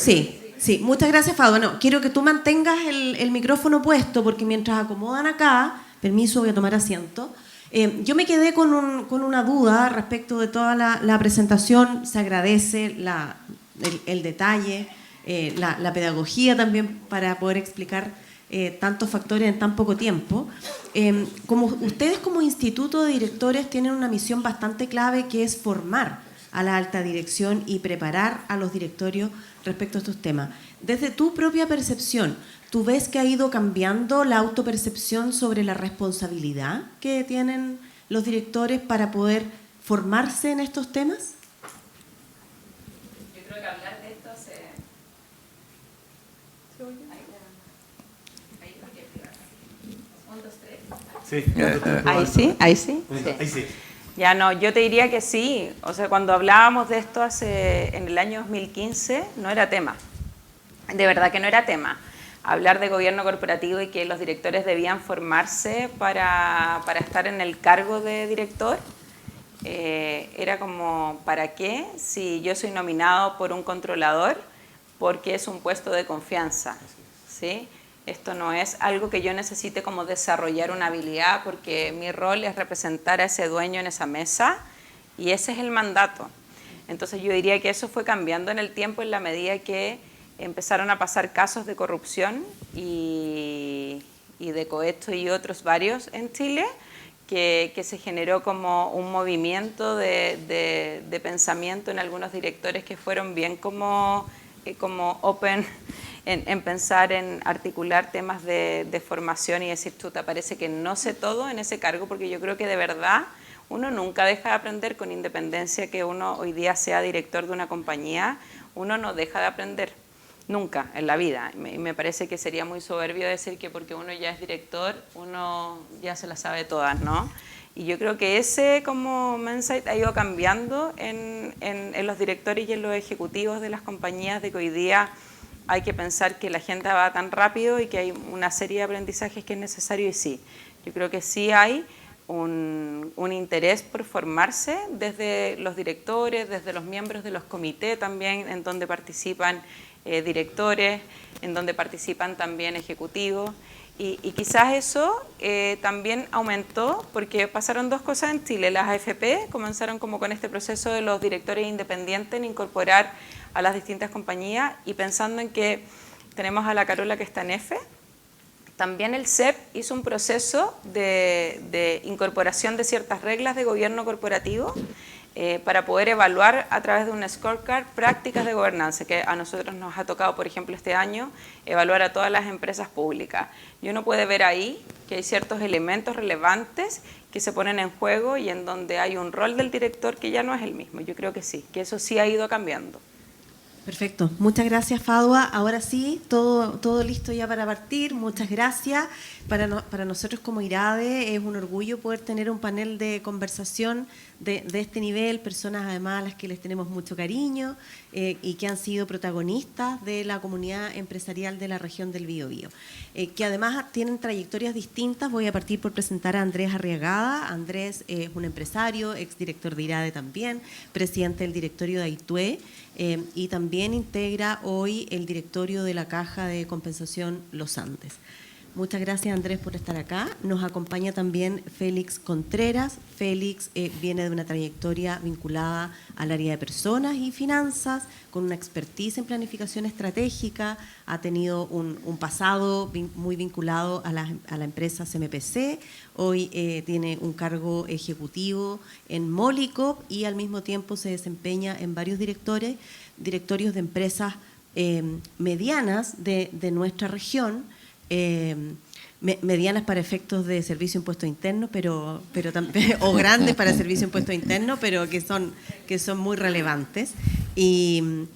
Sí, sí. Muchas gracias, Fado. Bueno, quiero que tú mantengas el micrófono puesto porque mientras acomodan acá, permiso, voy a tomar asiento. Yo me quedé con una duda respecto de toda la presentación. Se agradece el detalle, la pedagogía también para poder explicar tantos factores en tan poco tiempo. Como ustedes como instituto de directores tienen una misión bastante clave que es formar a la alta dirección y preparar a los directorios respecto a estos temas. Desde tu propia percepción, ¿tú ves que ha ido cambiando la autopercepción sobre la responsabilidad que tienen los directores para poder formarse en estos temas? Yo creo que hablar de esto se... ¿Se oye? Ahí, porque privado. 1, 2, 3. Sí. Ahí sí, ahí sí. Ahí sí. Ya no, yo te diría que sí. O sea, cuando hablábamos de esto en el año 2015, no era tema. De verdad que no era tema. Hablar de gobierno corporativo y que los directores debían formarse para estar en el cargo de director, era como, ¿para qué? Si yo soy nominado por un controlador, porque es un puesto de confianza, ¿sí? Esto no es algo que yo necesite como desarrollar una habilidad, porque mi rol es representar a ese dueño en esa mesa y ese es el mandato. Entonces yo diría que eso fue cambiando en el tiempo en la medida que empezaron a pasar casos de corrupción y de cohecho y otros varios en Chile, que se generó como un movimiento de pensamiento en algunos directores que fueron bien como open en pensar en articular temas de formación y decir, chuta, parece que no sé todo en ese cargo, porque yo creo que de verdad uno nunca deja de aprender, con independencia que uno hoy día sea director de una compañía, uno no deja de aprender. Nunca en la vida. Me parece que sería muy soberbio decir que porque uno ya es director, uno ya se la sabe todas, ¿no? Y yo creo que ese como mindset ha ido cambiando en los directores y en los ejecutivos de las compañías, de que hoy día hay que pensar que la agenda va tan rápido y que hay una serie de aprendizajes que es necesario, y sí. Yo creo que sí hay un interés por formarse desde los directores, desde los miembros de los comités también, en donde participan directores, en donde participan también ejecutivos, y quizás eso también aumentó porque pasaron dos cosas en Chile. Las AFP comenzaron como con este proceso de los directores independientes en incorporar a las distintas compañías, y pensando en que tenemos a la Carola que está en F, también el CEP hizo un proceso de incorporación de ciertas reglas de gobierno corporativo para poder evaluar a través de un scorecard prácticas de gobernanza, que a nosotros nos ha tocado, por ejemplo, este año, evaluar a todas las empresas públicas. Y uno puede ver ahí que hay ciertos elementos relevantes que se ponen en juego y en donde hay un rol del director que ya no es el mismo. Yo creo que sí, que eso sí ha ido cambiando. Perfecto. Muchas gracias, Fadua. Ahora sí, todo listo ya para partir. Muchas gracias. Para nosotros como IRADE es un orgullo poder tener un panel de conversación de este nivel, personas además a las que les tenemos mucho cariño y que han sido protagonistas de la comunidad empresarial de la región del Biobío, que además tienen trayectorias distintas. Voy a partir por presentar a Andrés Arriagada. Andrés es un empresario, exdirector de IRADE también, presidente del directorio de Aitue, y también integra hoy el directorio de la Caja de Compensación Los Andes. Muchas gracias, Andrés, por estar acá. Nos acompaña también Félix Contreras. Félix viene de una trayectoria vinculada al área de personas y finanzas, con una expertise en planificación estratégica. Ha tenido un pasado muy vinculado a la empresa CMPC. Hoy tiene un cargo ejecutivo en Molicop y al mismo tiempo se desempeña en varios directorios de empresas medianas de nuestra región. Medianas para efectos de servicio de impuesto interno, pero o grandes para servicio de impuesto interno, pero que son muy relevantes. Y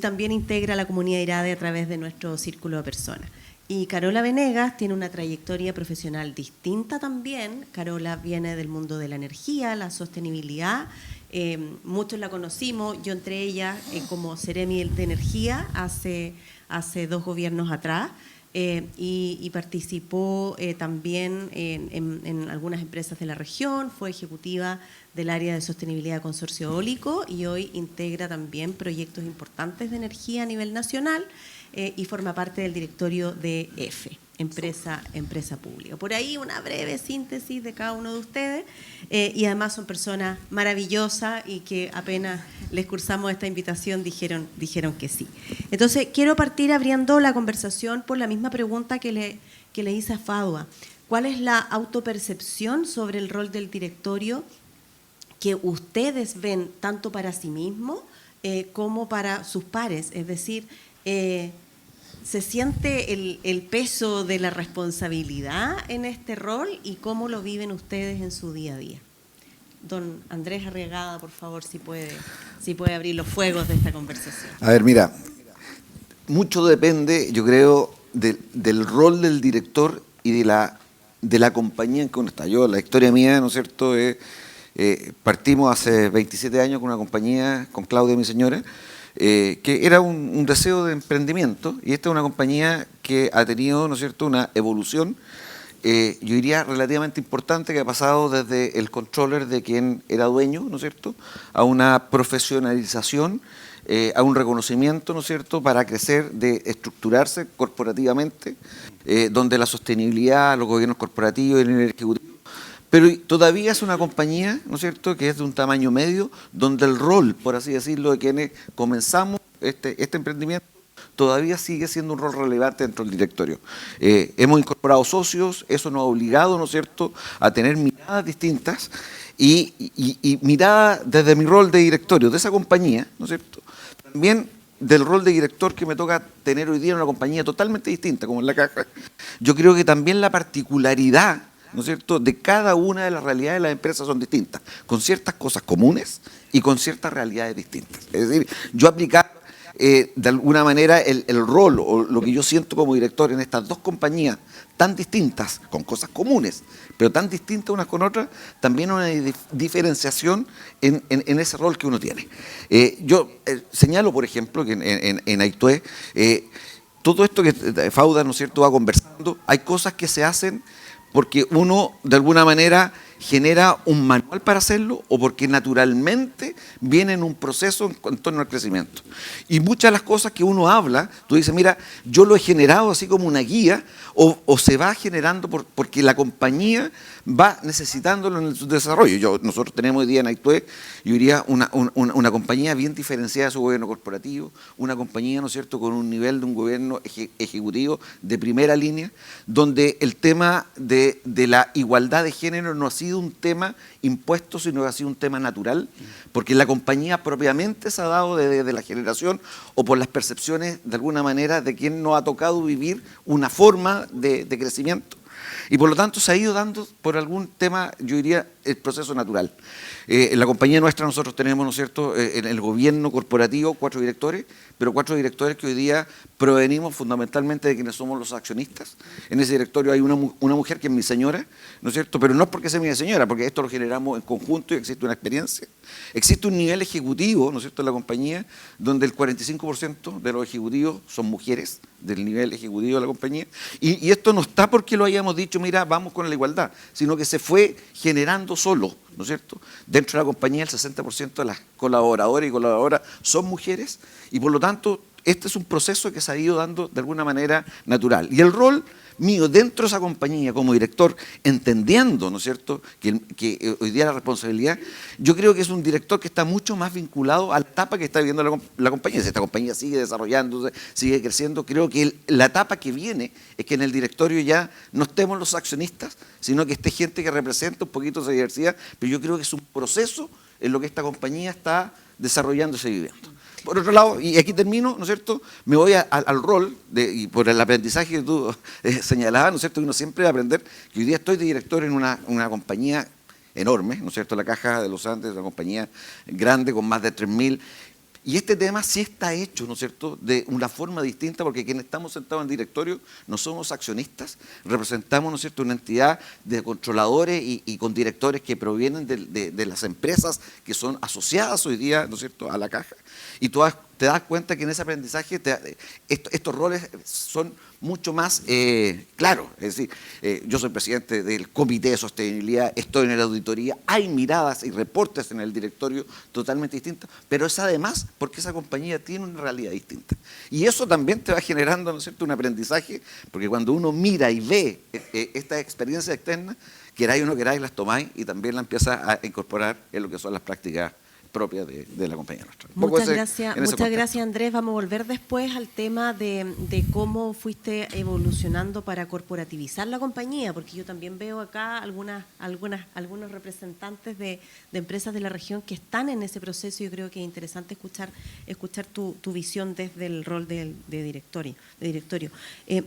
también integra la comunidad IRADE a través de nuestro círculo de personas. Y Carola Venegas tiene una trayectoria profesional distinta también. Carola viene del mundo de la energía, la sostenibilidad. Muchos la conocimos, yo entre ellas como Seremi de Energía hace 2 gobiernos atrás, y participó también en algunas empresas de la región, fue ejecutiva del área de sostenibilidad de Consorcio Eólico y hoy integra también proyectos importantes de energía a nivel nacional y forma parte del directorio de EFE, empresa pública. Por ahí una breve síntesis de cada uno de ustedes y además son personas maravillosas y que apenas les cursamos esta invitación dijeron que sí. Entonces quiero partir abriendo la conversación por la misma pregunta que le hice a Fadwa. ¿Cuál es la autopercepción sobre el rol del directorio que ustedes ven tanto para sí mismos como para sus pares? Es decir, ¿se siente el peso de la responsabilidad en este rol y cómo lo viven ustedes en su día a día? Don Andrés Arriagada, por favor, si puede abrir los fuegos de esta conversación. A ver, mira, mucho depende, yo creo, del rol del director y de la compañía en que uno está. Yo, la historia mía, ¿no es cierto?, partimos hace 27 años con una compañía, con Claudia, mi señora, que era un deseo de emprendimiento, y esta es una compañía que ha tenido, ¿no es cierto?, una evolución, yo diría relativamente importante, que ha pasado desde el controller de quien era dueño, ¿no es cierto?, a una profesionalización, a un reconocimiento, ¿no es cierto?, para crecer, de estructurarse corporativamente, donde la sostenibilidad, los gobiernos corporativos y el nivel ejecutivo. Pero todavía es una compañía, ¿no es cierto?, que es de un tamaño medio, donde el rol, por así decirlo, de quienes comenzamos este emprendimiento, todavía sigue siendo un rol relevante dentro del directorio. Hemos incorporado socios, eso nos ha obligado, ¿no es cierto?, a tener miradas distintas y mirada desde mi rol de directorio de esa compañía, ¿no es cierto?, también del rol de director que me toca tener hoy día en una compañía totalmente distinta, como en la Caja. Yo creo que también la particularidad, ¿no es cierto?, de cada una de las realidades de las empresas son distintas, con ciertas cosas comunes y con ciertas realidades distintas. Es decir, yo aplicar de alguna manera el rol o lo que yo siento como director en estas dos compañías tan distintas, con cosas comunes, pero tan distintas unas con otras, también una diferenciación en ese rol que uno tiene. Yo señalo, por ejemplo, que en Aitué, todo esto que Fauda, ¿no es cierto?, va conversando, hay cosas que se hacen porque uno, de alguna manera, genera un manual para hacerlo o porque naturalmente viene en un proceso en torno al crecimiento. Y muchas de las cosas que uno habla, tú dices, mira, yo lo he generado así como una guía o se va generando porque la compañía va necesitándolo en su desarrollo. Nosotros tenemos hoy día en Aitué, yo diría, una compañía bien diferenciada de su gobierno corporativo, una compañía, ¿no es cierto?, con un nivel de un gobierno ejecutivo de primera línea, donde el tema de la igualdad de género no ha sido un tema impuesto, sino que ha sido un tema natural, porque la compañía propiamente se ha dado desde la generación o por las percepciones, de alguna manera, de quien nos ha tocado vivir una forma de crecimiento. Y por lo tanto se ha ido dando por algún tema, yo diría, el proceso natural. En la compañía nuestra nosotros tenemos, ¿no es cierto?, en el gobierno corporativo 4 directores, pero 4 directores que hoy día provenimos fundamentalmente de quienes somos los accionistas. En ese directorio hay una mujer que es mi señora, ¿no es cierto?, pero no es porque sea mi señora, porque esto lo generamos en conjunto y existe una experiencia. Existe un nivel ejecutivo, ¿no es cierto?, en la compañía, donde el 45% de los ejecutivos son mujeres, del nivel ejecutivo de la compañía, y esto no está porque lo hayamos dicho, mira, vamos con la igualdad, sino que se fue generando solo, ¿no es cierto? Dentro de la compañía el 60% de las colaboradoras y colaboradoras son mujeres y por lo tanto este es un proceso que se ha ido dando de alguna manera natural. Y el rol mío dentro de esa compañía como director, entendiendo, ¿no es cierto?, que hoy día la responsabilidad, yo creo que es un director que está mucho más vinculado a la etapa que está viviendo la compañía. Si esta compañía sigue desarrollándose, sigue creciendo, creo que la etapa que viene es que en el directorio ya no estemos los accionistas, sino que esté gente que representa un poquito esa diversidad, pero yo creo que es un proceso en lo que esta compañía está desarrollándose y viviendo. Por otro lado, y aquí termino, ¿no es cierto?, me voy al rol, y por el aprendizaje que tú señalabas, ¿no es cierto?, que uno siempre va a aprender, que hoy día estoy de director en una compañía enorme, ¿no es cierto?, la Caja de los Andes, una compañía grande con más de 3.000, y este tema sí está hecho, ¿no es cierto?, de una forma distinta, porque quienes estamos sentados en el directorio no somos accionistas, representamos, ¿no es cierto?, una entidad de controladores y con directores que provienen de las empresas que son asociadas hoy día, ¿no es cierto?, a la Caja, y todas te das cuenta que en ese aprendizaje estos roles son mucho más claros. Es decir, yo soy presidente del Comité de Sostenibilidad, estoy en la auditoría, hay miradas y reportes en el directorio totalmente distintos, pero es además porque esa compañía tiene una realidad distinta. Y eso también te va generando, ¿no es cierto?, un aprendizaje, porque cuando uno mira y ve esta experiencia externa, queráis o no queráis, las tomáis y también la empiezas a incorporar en lo que son las prácticas propias de la compañía nuestra. Muchas gracias, Andrés. Vamos a volver después al tema de cómo fuiste evolucionando para corporativizar la compañía, porque yo también veo acá algunos representantes de empresas de la región que están en ese proceso. Yo creo que es interesante escuchar tu visión desde el rol de directorio.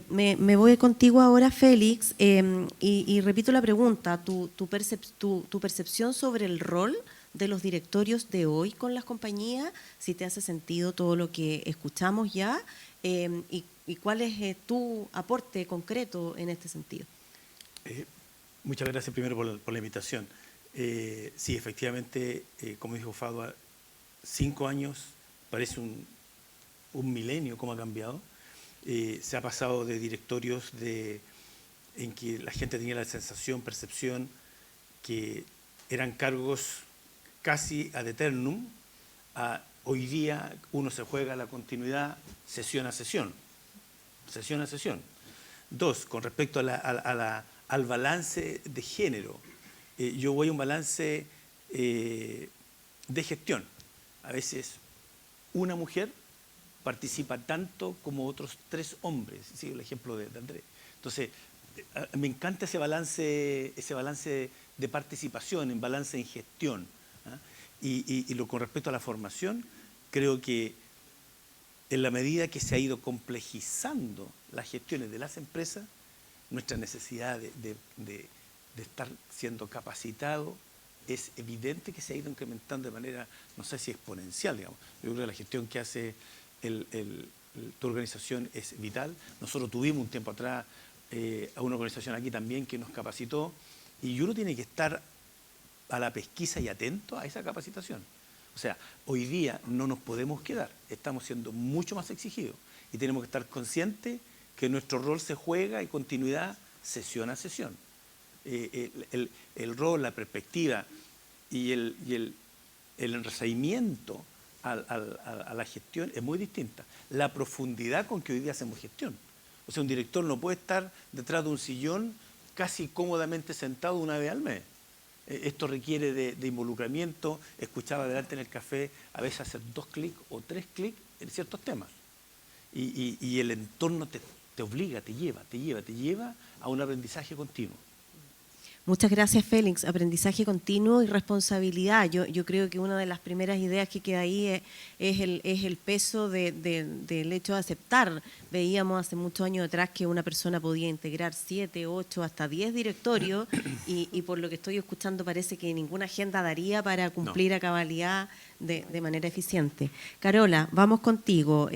Me voy contigo ahora, Félix, y repito la pregunta, tu percepción sobre el rol de los directorios de hoy con las compañías, si te hace sentido todo lo que escuchamos ya, y cuál es tu aporte concreto en este sentido. Muchas gracias primero por la invitación. Sí, efectivamente, como dijo Fadua, 5 años parece un milenio cómo ha cambiado. Se ha pasado de directorios en que la gente tenía la sensación, percepción, que eran cargos casi ad eternum, hoy día uno se juega la continuidad sesión a sesión. Sesión a sesión. 2, con respecto al balance de género, yo voy a un balance de gestión. A veces una mujer participa tanto como otros 3 hombres, sigo el ejemplo de Andrés. Entonces, me encanta ese balance de participación, en balance en gestión. Con respecto a la formación, creo que en la medida que se ha ido complejizando las gestiones de las empresas, nuestra necesidad de estar siendo capacitado es evidente que se ha ido incrementando de manera, no sé si exponencial, digamos. Yo creo que la gestión que hace tu organización es vital. Nosotros tuvimos un tiempo atrás a una organización aquí también que nos capacitó, y uno tiene que estar a la pesquisa y atento a esa capacitación. O sea, hoy día no nos podemos quedar, estamos siendo mucho más exigidos y tenemos que estar conscientes que nuestro rol se juega y continuidad sesión a sesión. El rol, la perspectiva y el enraizamiento a la gestión es muy distinta. La profundidad con que hoy día hacemos gestión. O sea, un director no puede estar detrás de un sillón casi cómodamente sentado una vez al mes. Esto requiere de involucramiento, escuchar adelante en el café, a veces hacer 2 clics o 3 clics en ciertos temas. Y el entorno te obliga, te lleva a un aprendizaje continuo. Muchas gracias, Félix. Aprendizaje continuo y responsabilidad. Yo creo que una de las primeras ideas que queda ahí es el peso del hecho de aceptar. Veíamos hace muchos años atrás que una persona podía integrar 7, 8, hasta 10 directorios y por lo que estoy escuchando parece que ninguna agenda daría para cumplir a cabalidad de manera eficiente. Carola, vamos contigo.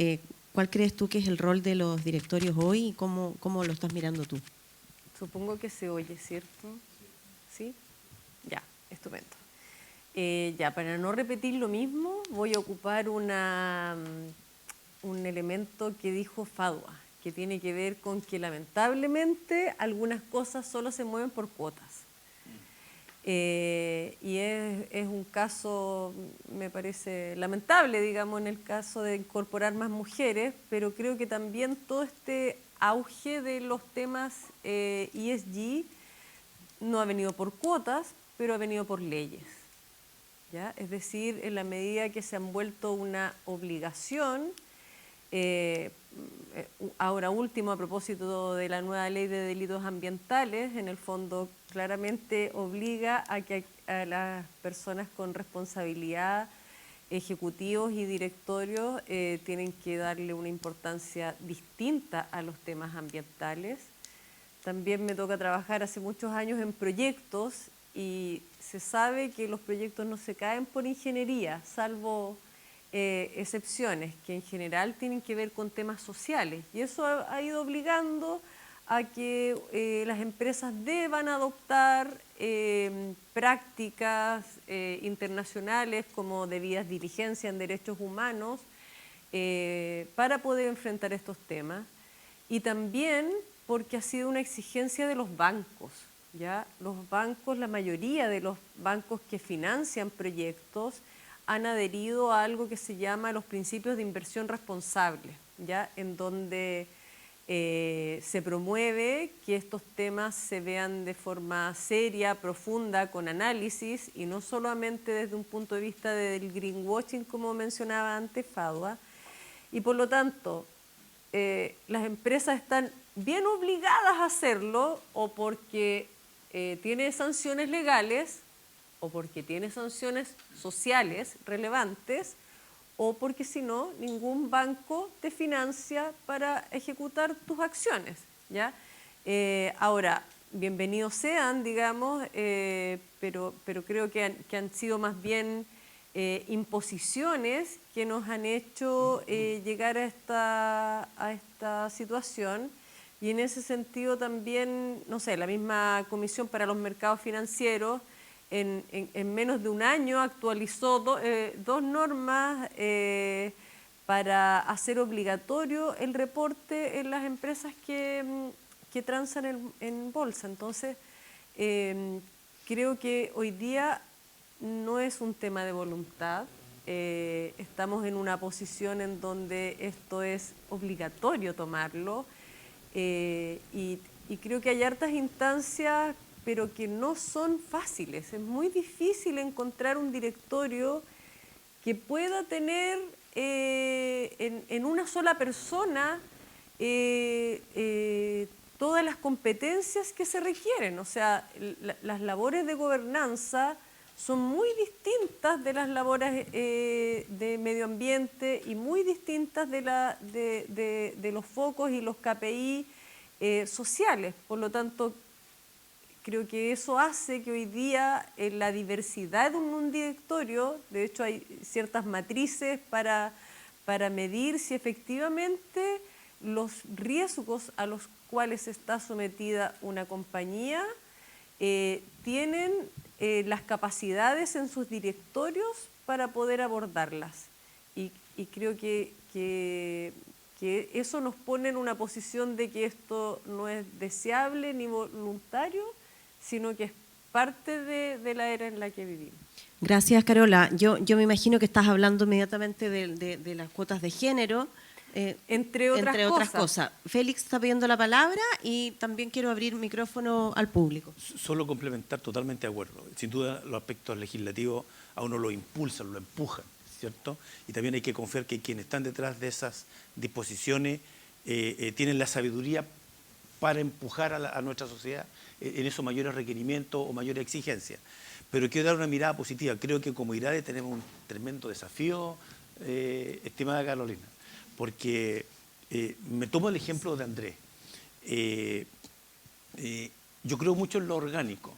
¿Cuál crees tú que es el rol de los directorios hoy y cómo lo estás mirando tú? Supongo que se oye, ¿cierto? ¿Sí? Ya, estupendo. Ya, para no repetir lo mismo, voy a ocupar un elemento que dijo Fadua, que tiene que ver con que lamentablemente algunas cosas solo se mueven por cuotas. Y es un caso, me parece lamentable, digamos, en el caso de incorporar más mujeres, pero creo que también todo este auge de los temas ESG no ha venido por cuotas, pero ha venido por leyes. ¿Ya? Es decir, en la medida que se han vuelto una obligación, ahora último a propósito de la nueva ley de delitos ambientales, en el fondo claramente obliga a que a las personas con responsabilidad, ejecutivos y directorios, tienen que darle una importancia distinta a los temas ambientales. También me toca trabajar hace muchos años en proyectos y se sabe que los proyectos no se caen por ingeniería, salvo excepciones que en general tienen que ver con temas sociales. Y eso ha ido obligando a que las empresas deban adoptar prácticas internacionales como debidas diligencias en derechos humanos para poder enfrentar estos temas, y también porque ha sido una exigencia de los bancos. ¿Ya? Los bancos, la mayoría de los bancos que financian proyectos han adherido a algo que se llama los principios de inversión responsable, ¿ya? En donde se promueve que estos temas se vean de forma seria, profunda, con análisis, y no solamente desde un punto de vista del greenwashing, como mencionaba antes Fadua. Y por lo tanto, las empresas están bien obligadas a hacerlo, o porque tiene sanciones legales, o porque tiene sanciones sociales relevantes, o porque si no, ningún banco te financia para ejecutar tus acciones, ¿ya? Ahora, bienvenidos sean, digamos, pero creo que han sido más bien imposiciones que nos han hecho llegar a esta situación. Y en ese sentido también, no sé, la misma Comisión para los Mercados Financieros en menos de un año actualizó dos normas para hacer obligatorio el reporte en las empresas que transan en bolsa. Entonces, creo que hoy día no es un tema de voluntad. Estamos en una posición en donde esto es obligatorio tomarlo. Y creo que hay hartas instancias, pero que no son fáciles. Es muy difícil encontrar un directorio que pueda tener en una sola persona todas las competencias que se requieren. O sea, las labores de gobernanza son muy distintas de las labores de medio ambiente, y muy distintas de los focos y los KPI sociales. Por lo tanto, creo que eso hace que hoy día la diversidad de un directorio, de hecho hay ciertas matrices para medir si efectivamente los riesgos a los cuales está sometida una compañía tienen las capacidades en sus directorios para poder abordarlas. Y creo que eso nos pone en una posición de que esto no es deseable ni voluntario, sino que es parte de la era en la que vivimos. Gracias, Carola. Yo me imagino que estás hablando inmediatamente de las cuotas de género. Entre otras cosas. Félix está pidiendo la palabra, y también quiero abrir micrófono al público. Solo complementar, totalmente de acuerdo. Sin duda los aspectos legislativos a uno lo impulsan, lo empujan, ¿cierto? Y también hay que confiar que quienes están detrás de esas disposiciones tienen la sabiduría para empujar a nuestra sociedad en esos mayores requerimientos o mayores exigencias. Pero quiero dar una mirada positiva. Creo que como IRADE tenemos un tremendo desafío, estimada Carolina, porque me tomo el ejemplo de Andrés. Yo creo mucho en lo orgánico,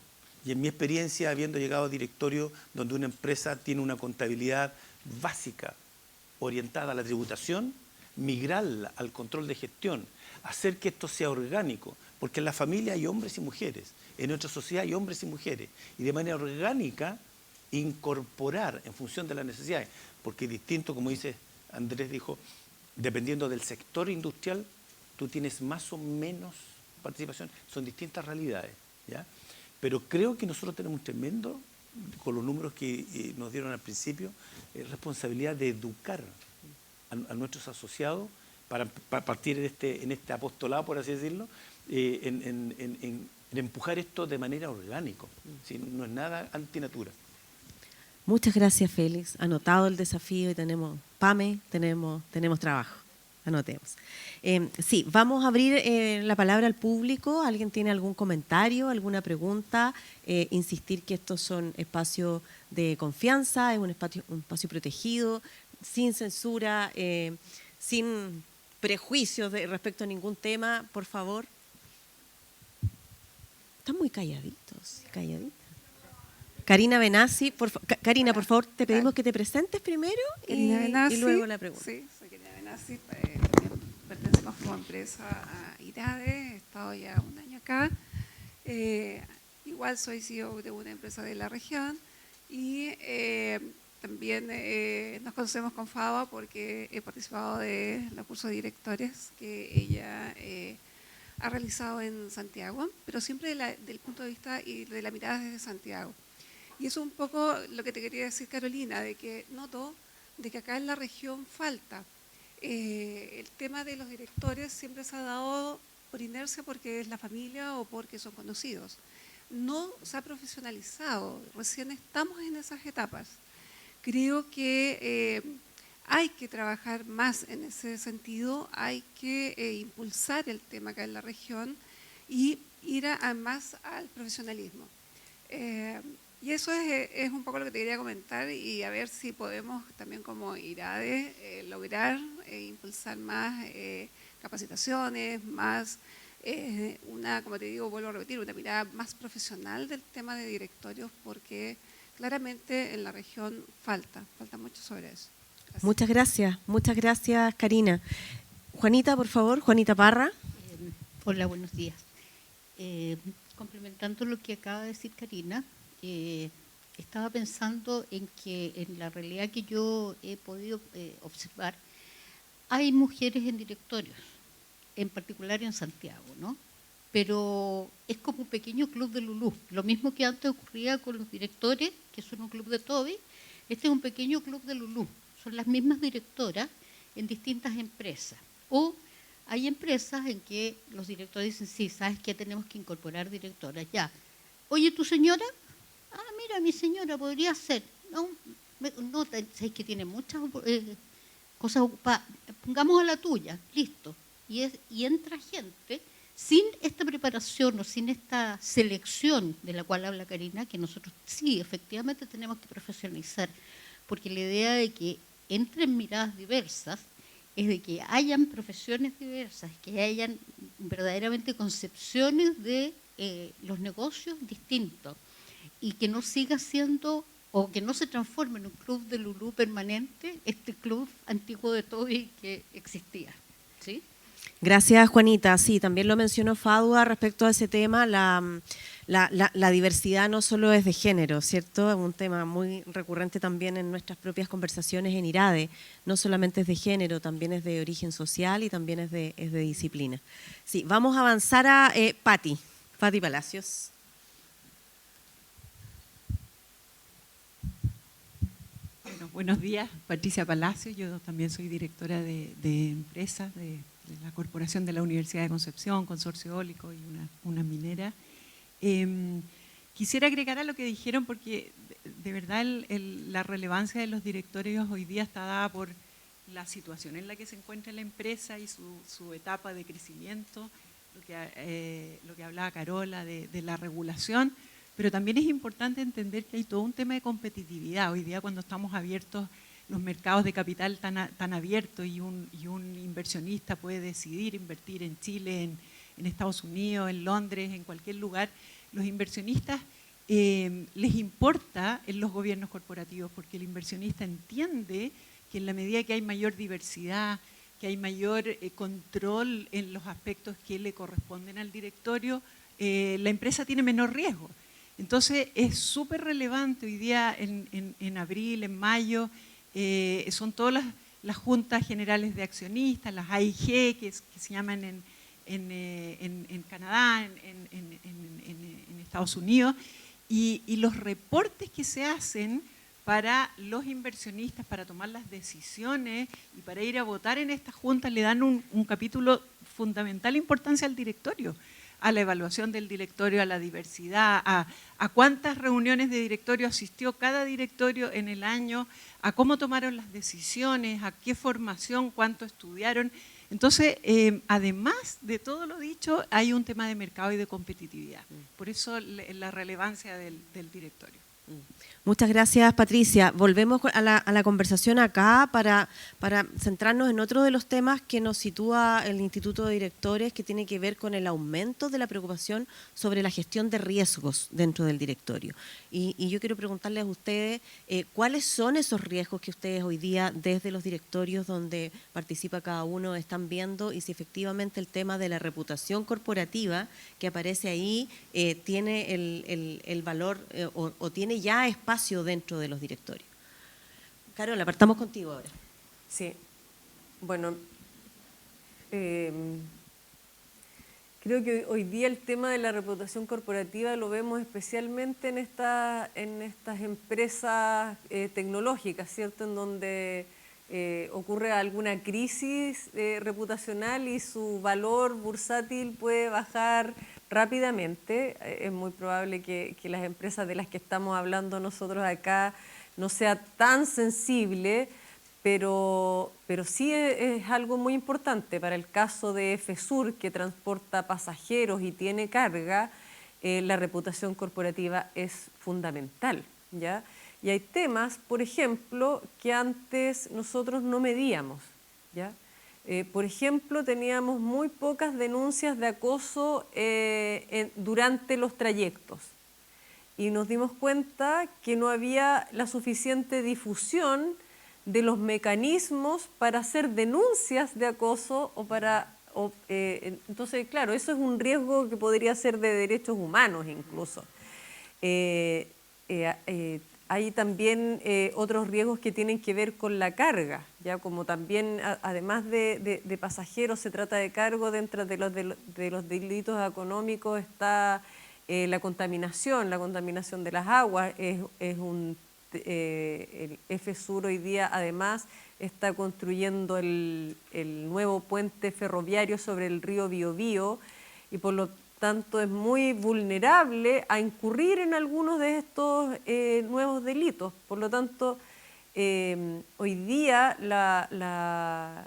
y en mi experiencia, habiendo llegado a directorio donde una empresa tiene una contabilidad básica orientada a la tributación, migrarla al control de gestión, hacer que esto sea orgánico, porque en la familia hay hombres y mujeres, en nuestra sociedad hay hombres y mujeres, y de manera orgánica incorporar en función de las necesidades, porque es distinto, como dice Andrés, dijo, dependiendo del sector industrial, tú tienes más o menos participación, son distintas realidades, ¿ya? Pero creo que nosotros tenemos un tremendo, con los números que nos dieron al principio, responsabilidad de educar a nuestros asociados para partir en este apostolado, por así decirlo, en empujar esto de manera orgánica, ¿sí? No es nada antinatura. Muchas gracias, Félix. Anotado el desafío, y tenemos PAME, tenemos trabajo. Anotemos. Sí, vamos a abrir la palabra al público. ¿Alguien tiene algún comentario, alguna pregunta? Insistir que estos son espacios de confianza, es un espacio protegido, sin censura, sin prejuicios respecto a ningún tema, por favor. Están muy calladitos, calladitas. Karina Benassi, Karina, por favor, te pedimos que te presentes primero y luego la pregunta. Sí, soy Karina Benassi, pertenecemos como empresa a IRADE, he estado ya un año acá. Igual soy CEO de una empresa de la región, y también nos conocemos con Faba porque he participado de los cursos de directores que ella ha realizado en Santiago, pero siempre del punto de vista y de la mirada desde Santiago. Y eso es un poco lo que te quería decir, Carolina, de que noto de que acá en la región falta. El tema de los directores siempre se ha dado por inercia porque es la familia o porque son conocidos. No se ha profesionalizado, recién estamos en esas etapas. Creo que hay que trabajar más en ese sentido, hay que impulsar el tema acá en la región y ir más al profesionalismo. Y eso es un poco lo que te quería comentar y a ver si podemos también como IRADE lograr impulsar más capacitaciones, más como te digo, vuelvo a repetir, una mirada más profesional del tema de directorios porque claramente en la región falta mucho sobre eso. Gracias. Muchas gracias, Karina. Juanita, por favor, Juanita Parra. Hola, buenos días. Complementando lo que acaba de decir Karina, estaba pensando en que en la realidad que yo he podido observar, hay mujeres en directorios, en particular en Santiago, ¿no? Pero es como un pequeño club de Lulú. Lo mismo que antes ocurría con los directores, que son un club de Toby, este es un pequeño club de Lulú. Son las mismas directoras en distintas empresas. O hay empresas en que los directores dicen, sí, ¿sabes qué? Tenemos que incorporar directoras, ya. Oye, ¿tu señora? Ah, mira, mi señora podría ser. No, sabes que tiene muchas cosas ocupadas. Pongamos a la tuya, listo. Y entra gente sin esta preparación o sin esta selección de la cual habla Karina, que nosotros sí, efectivamente tenemos que profesionalizar, porque la idea de que entren miradas diversas es de que hayan profesiones diversas, que hayan verdaderamente concepciones de los negocios distintos y que no siga siendo o que no se transforme en un club de Lulú permanente este club antiguo de Toby que existía, ¿sí? Gracias, Juanita. Sí, también lo mencionó Fadua respecto a ese tema. La diversidad no solo es de género, ¿cierto? Es un tema muy recurrente también en nuestras propias conversaciones en IRADE. No solamente es de género, también es de origen social y también es de disciplina. Sí, vamos a avanzar a Patti Palacios. Bueno, buenos días, Patricia Palacios. Yo también soy directora de empresas de la Corporación de la Universidad de Concepción, Consorcio Eólico y una minera. Quisiera agregar a lo que dijeron porque de verdad la relevancia de los directorios hoy día está dada por la situación en la que se encuentra la empresa y su etapa de crecimiento, lo que hablaba Carola de la regulación, pero también es importante entender que hay todo un tema de competitividad. Hoy día cuando estamos abiertos, los mercados de capital tan abiertos y un inversionista puede decidir invertir en Chile, en Estados Unidos, en Londres, en cualquier lugar, los inversionistas les importa en los gobiernos corporativos porque el inversionista entiende que en la medida que hay mayor diversidad, que hay mayor control en los aspectos que le corresponden al directorio, la empresa tiene menor riesgo. Entonces es súper relevante hoy día en abril, en mayo, son todas las juntas generales de accionistas, las AIG que se llaman en Canadá, en Estados Unidos, y los reportes que se hacen para los inversionistas, para tomar las decisiones y para ir a votar en estas juntas le dan un capítulo fundamental importancia al directorio, a la evaluación del directorio, a la diversidad, a cuántas reuniones de directorio asistió cada directorio en el año, a cómo tomaron las decisiones, a qué formación, cuánto estudiaron. Entonces, además de todo lo dicho, hay un tema de mercado y de competitividad. Por eso la relevancia del directorio. Muchas gracias, Patricia. Volvemos a la conversación acá para centrarnos en otro de los temas que nos sitúa el Instituto de Directores, que tiene que ver con el aumento de la preocupación sobre la gestión de riesgos dentro del directorio. Y yo quiero preguntarles a ustedes cuáles son esos riesgos que ustedes hoy día desde los directorios donde participa cada uno están viendo y si efectivamente el tema de la reputación corporativa que aparece ahí tiene el valor o tiene ya espacio dentro de los directorios. Carola, partamos contigo ahora. Sí, bueno, creo que hoy día el tema de la reputación corporativa lo vemos especialmente en estas empresas tecnológicas, ¿cierto? En donde ocurre alguna crisis reputacional y su valor bursátil puede bajar rápidamente. Es muy probable que las empresas de las que estamos hablando nosotros acá no sea tan sensible, pero sí es algo muy importante. Para el caso de FSUR, que transporta pasajeros y tiene carga, la reputación corporativa es fundamental, ¿ya? Y hay temas, por ejemplo, que antes nosotros no medíamos, ¿ya? Por ejemplo, teníamos muy pocas denuncias de acoso durante los trayectos. Y nos dimos cuenta que no había la suficiente difusión de los mecanismos para hacer denuncias de acoso entonces, claro, eso es un riesgo que podría ser de derechos humanos incluso. Hay también otros riesgos que tienen que ver con la carga, ya como también además de pasajeros se trata de cargo. Dentro de los delitos económicos está la contaminación de las aguas. El FSUR hoy día además está construyendo el nuevo puente ferroviario sobre el río Biobío y por lo tanto es muy vulnerable a incurrir en algunos de estos nuevos delitos. Por lo tanto, hoy día la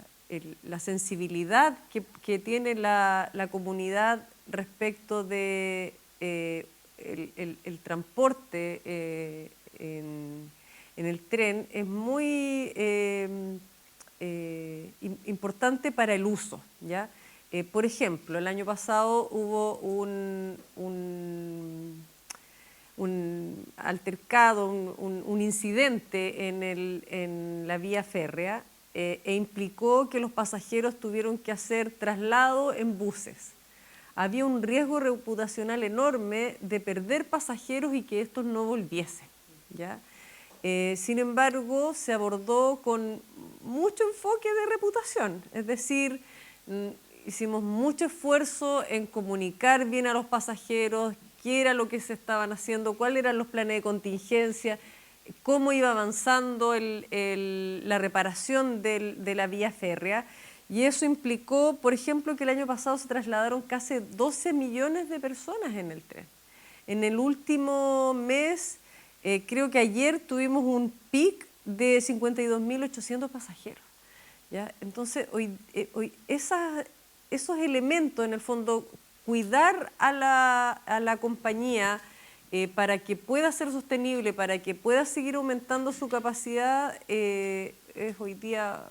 sensibilidad que tiene la comunidad respecto de el transporte en el tren es muy importante para el uso, ¿ya? Por ejemplo, el año pasado hubo un altercado, un incidente en la vía férrea e implicó que los pasajeros tuvieron que hacer traslado en buses. Había un riesgo reputacional enorme de perder pasajeros y que estos no volviesen, ¿ya? Sin embargo, se abordó con mucho enfoque de reputación, es decir, hicimos mucho esfuerzo en comunicar bien a los pasajeros qué era lo que se estaban haciendo, cuáles eran los planes de contingencia, cómo iba avanzando la reparación de la vía férrea. Y eso implicó, por ejemplo, que el año pasado se trasladaron casi 12 millones de personas en el tren. En el último mes, creo que ayer tuvimos un pic de 52.800 pasajeros, ¿ya? Entonces, hoy esos elementos, en el fondo, cuidar a la compañía para que pueda ser sostenible, para que pueda seguir aumentando su capacidad, es hoy día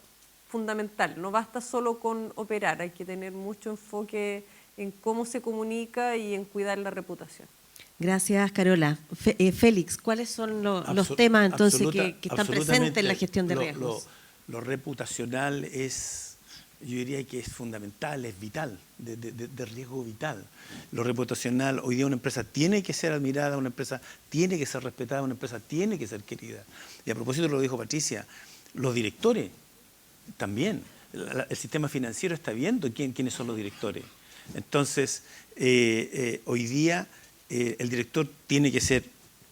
fundamental. No basta solo con operar, hay que tener mucho enfoque en cómo se comunica y en cuidar la reputación. Gracias, Carola. Félix, ¿cuáles son los temas entonces que están presentes en la gestión de riesgos? Lo reputacional es, yo diría que es fundamental, es vital, de riesgo vital. Lo reputacional, hoy día una empresa tiene que ser admirada, una empresa tiene que ser respetada, una empresa tiene que ser querida. Y a propósito lo dijo Patricia, los directores también. El sistema financiero está viendo quiénes son los directores. Entonces, hoy día el director tiene que ser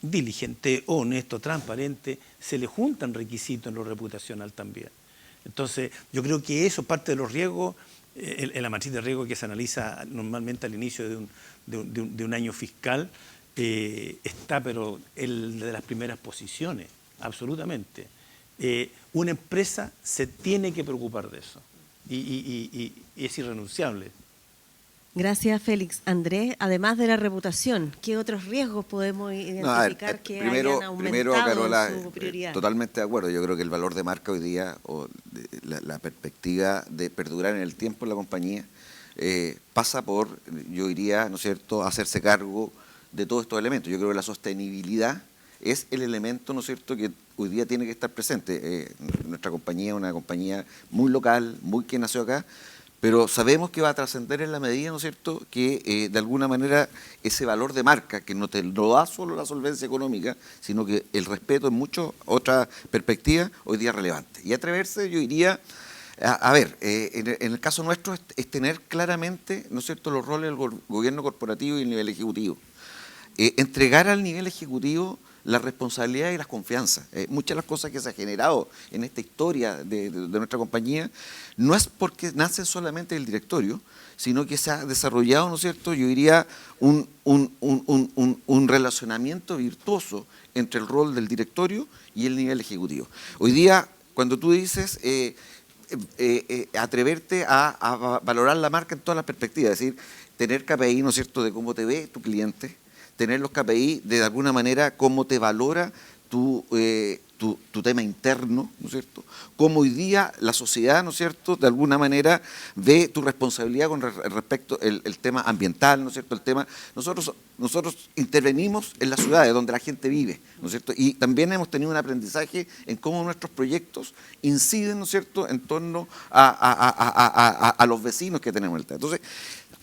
diligente, honesto, transparente, se le juntan requisitos en lo reputacional también. Entonces, yo creo que eso, parte de los riesgos, en la matriz de riesgo que se analiza normalmente al inicio de un año fiscal, está, pero de las primeras posiciones, absolutamente. Una empresa se tiene que preocupar de eso y es irrenunciable. Gracias, Félix. Andrés, además de la reputación, ¿qué otros riesgos podemos identificar que hayan aumentado Carola, su prioridad? Totalmente de acuerdo. Yo creo que el valor de marca hoy día, o la perspectiva de perdurar en el tiempo en la compañía, pasa por, yo diría, ¿no es cierto?, hacerse cargo de todos estos elementos. Yo creo que la sostenibilidad es el elemento, ¿no es cierto?, que hoy día tiene que estar presente. Nuestra compañía es una compañía muy local, muy que nació acá, pero sabemos que va a trascender en la medida, ¿no es cierto?, que de alguna manera ese valor de marca, que no te lo da solo la solvencia económica, sino que el respeto en muchas otras perspectivas, hoy día es relevante. Y atreverse, yo diría, a ver, en el caso nuestro es tener claramente, ¿no es cierto?, los roles del gobierno corporativo y el nivel ejecutivo. Entregar al nivel ejecutivo la responsabilidad y las confianzas. Muchas de las cosas que se han generado en esta historia de nuestra compañía no es porque nacen solamente del directorio, sino que se ha desarrollado, ¿no es cierto?, yo diría, un relacionamiento virtuoso entre el rol del directorio y el nivel ejecutivo. Hoy día, cuando tú dices atreverte a valorar la marca en todas las perspectivas, es decir, tener KPI, ¿no es cierto?, de cómo te ve tu cliente, tener los KPI de alguna manera cómo te valora tu tema interno, ¿no es cierto? Cómo hoy día la sociedad, ¿no es cierto?, de alguna manera ve tu responsabilidad con respecto al tema ambiental, ¿no es cierto? El tema, nosotros intervenimos en las ciudades donde la gente vive, ¿no es cierto? Y también hemos tenido un aprendizaje en cómo nuestros proyectos inciden, ¿no es cierto?, en torno a los vecinos que tenemos. Entonces,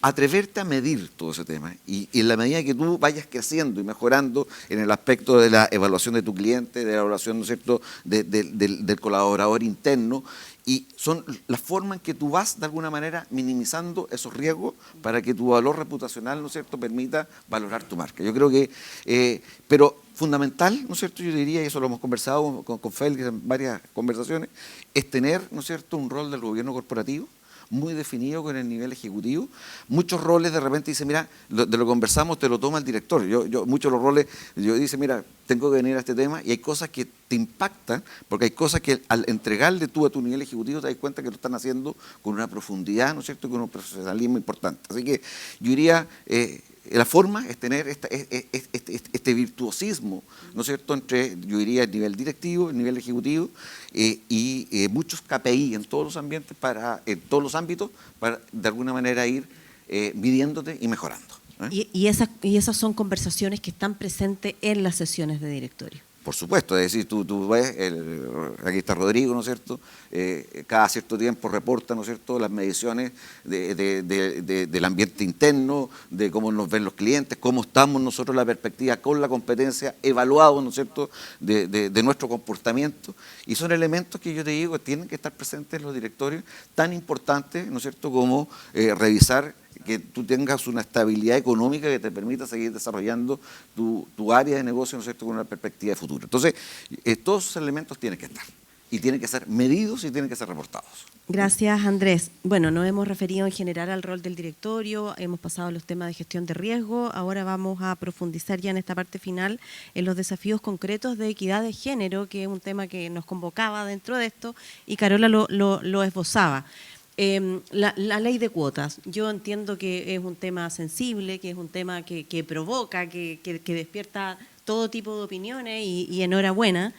atreverte a medir todo ese tema y en la medida que tú vayas creciendo y mejorando en el aspecto de la evaluación de tu cliente, de la evaluación, ¿no es cierto?, del colaborador interno, y son la forma en que tú vas de alguna manera minimizando esos riesgos para que tu valor reputacional, ¿no es cierto?, permita valorar tu marca. Yo creo que, pero fundamental, ¿no es cierto?, yo diría, y eso lo hemos conversado con Félix en varias conversaciones, es tener, ¿no es cierto?, un rol del gobierno corporativo muy definido con el nivel ejecutivo. Muchos roles de repente dice, mira, de lo que conversamos te lo toma el director. Muchos de los roles, yo dice, mira, tengo que venir a este tema, y hay cosas que te impactan, porque hay cosas que al entregarle tú a tu nivel ejecutivo te das cuenta que lo están haciendo con una profundidad, ¿no es cierto?, con un profesionalismo importante. Así que yo diría, la forma es tener este virtuosismo, ¿no es cierto?, entre, yo diría, el nivel directivo, el nivel ejecutivo, y muchos KPI en todos los ambientes, en todos los ámbitos, para de alguna manera ir midiéndote y mejorando. Y esas son conversaciones que están presentes en las sesiones de directorio. Por supuesto, es decir, tú ves, aquí está Rodrigo, ¿no es cierto?, cada cierto tiempo reporta, ¿no es cierto?, las mediciones del ambiente interno, de cómo nos ven los clientes, cómo estamos nosotros en la perspectiva con la competencia, evaluados, ¿no es cierto?, de nuestro comportamiento, y son elementos que yo te digo que tienen que estar presentes en los directorios, tan importantes, ¿no es cierto?, como revisar que tú tengas una estabilidad económica que te permita seguir desarrollando tu área de negocio, ¿no es cierto?, con una perspectiva de futuro. Entonces, todos esos elementos tienen que estar, y tienen que ser medidos y tienen que ser reportados. Gracias, Andrés. Bueno, nos hemos referido en general al rol del directorio, hemos pasado a los temas de gestión de riesgo, ahora vamos a profundizar ya en esta parte final en los desafíos concretos de equidad de género, que es un tema que nos convocaba dentro de esto, y Carola lo esbozaba. La ley de cuotas, yo entiendo que es un tema sensible, que es un tema que provoca, que despierta todo tipo de opiniones y enhorabuena,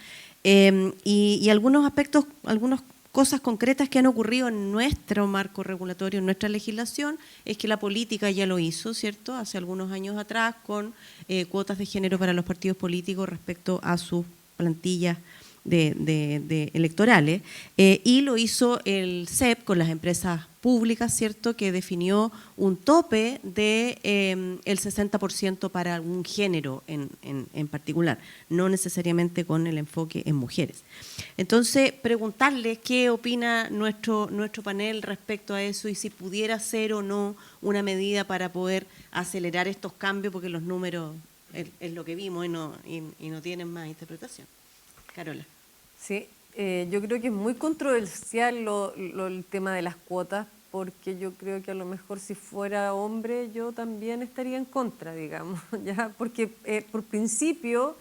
y algunos aspectos, algunas cosas concretas que han ocurrido en nuestro marco regulatorio, en nuestra legislación, es que la política ya lo hizo, ¿cierto?, hace algunos años atrás con cuotas de género para los partidos políticos respecto a sus plantillas de electorales, y lo hizo el CEP con las empresas públicas, ¿cierto?, que definió un tope de el 60% para algún género en particular, no necesariamente con el enfoque en mujeres. Entonces, preguntarles qué opina nuestro panel respecto a eso y si pudiera ser o no una medida para poder acelerar estos cambios, porque los números es lo que vimos y no tienen más interpretación. Carola. Sí, yo creo que es muy controversial el tema de las cuotas, porque yo creo que a lo mejor si fuera hombre yo también estaría en contra, digamos, ¿ya? Porque por principio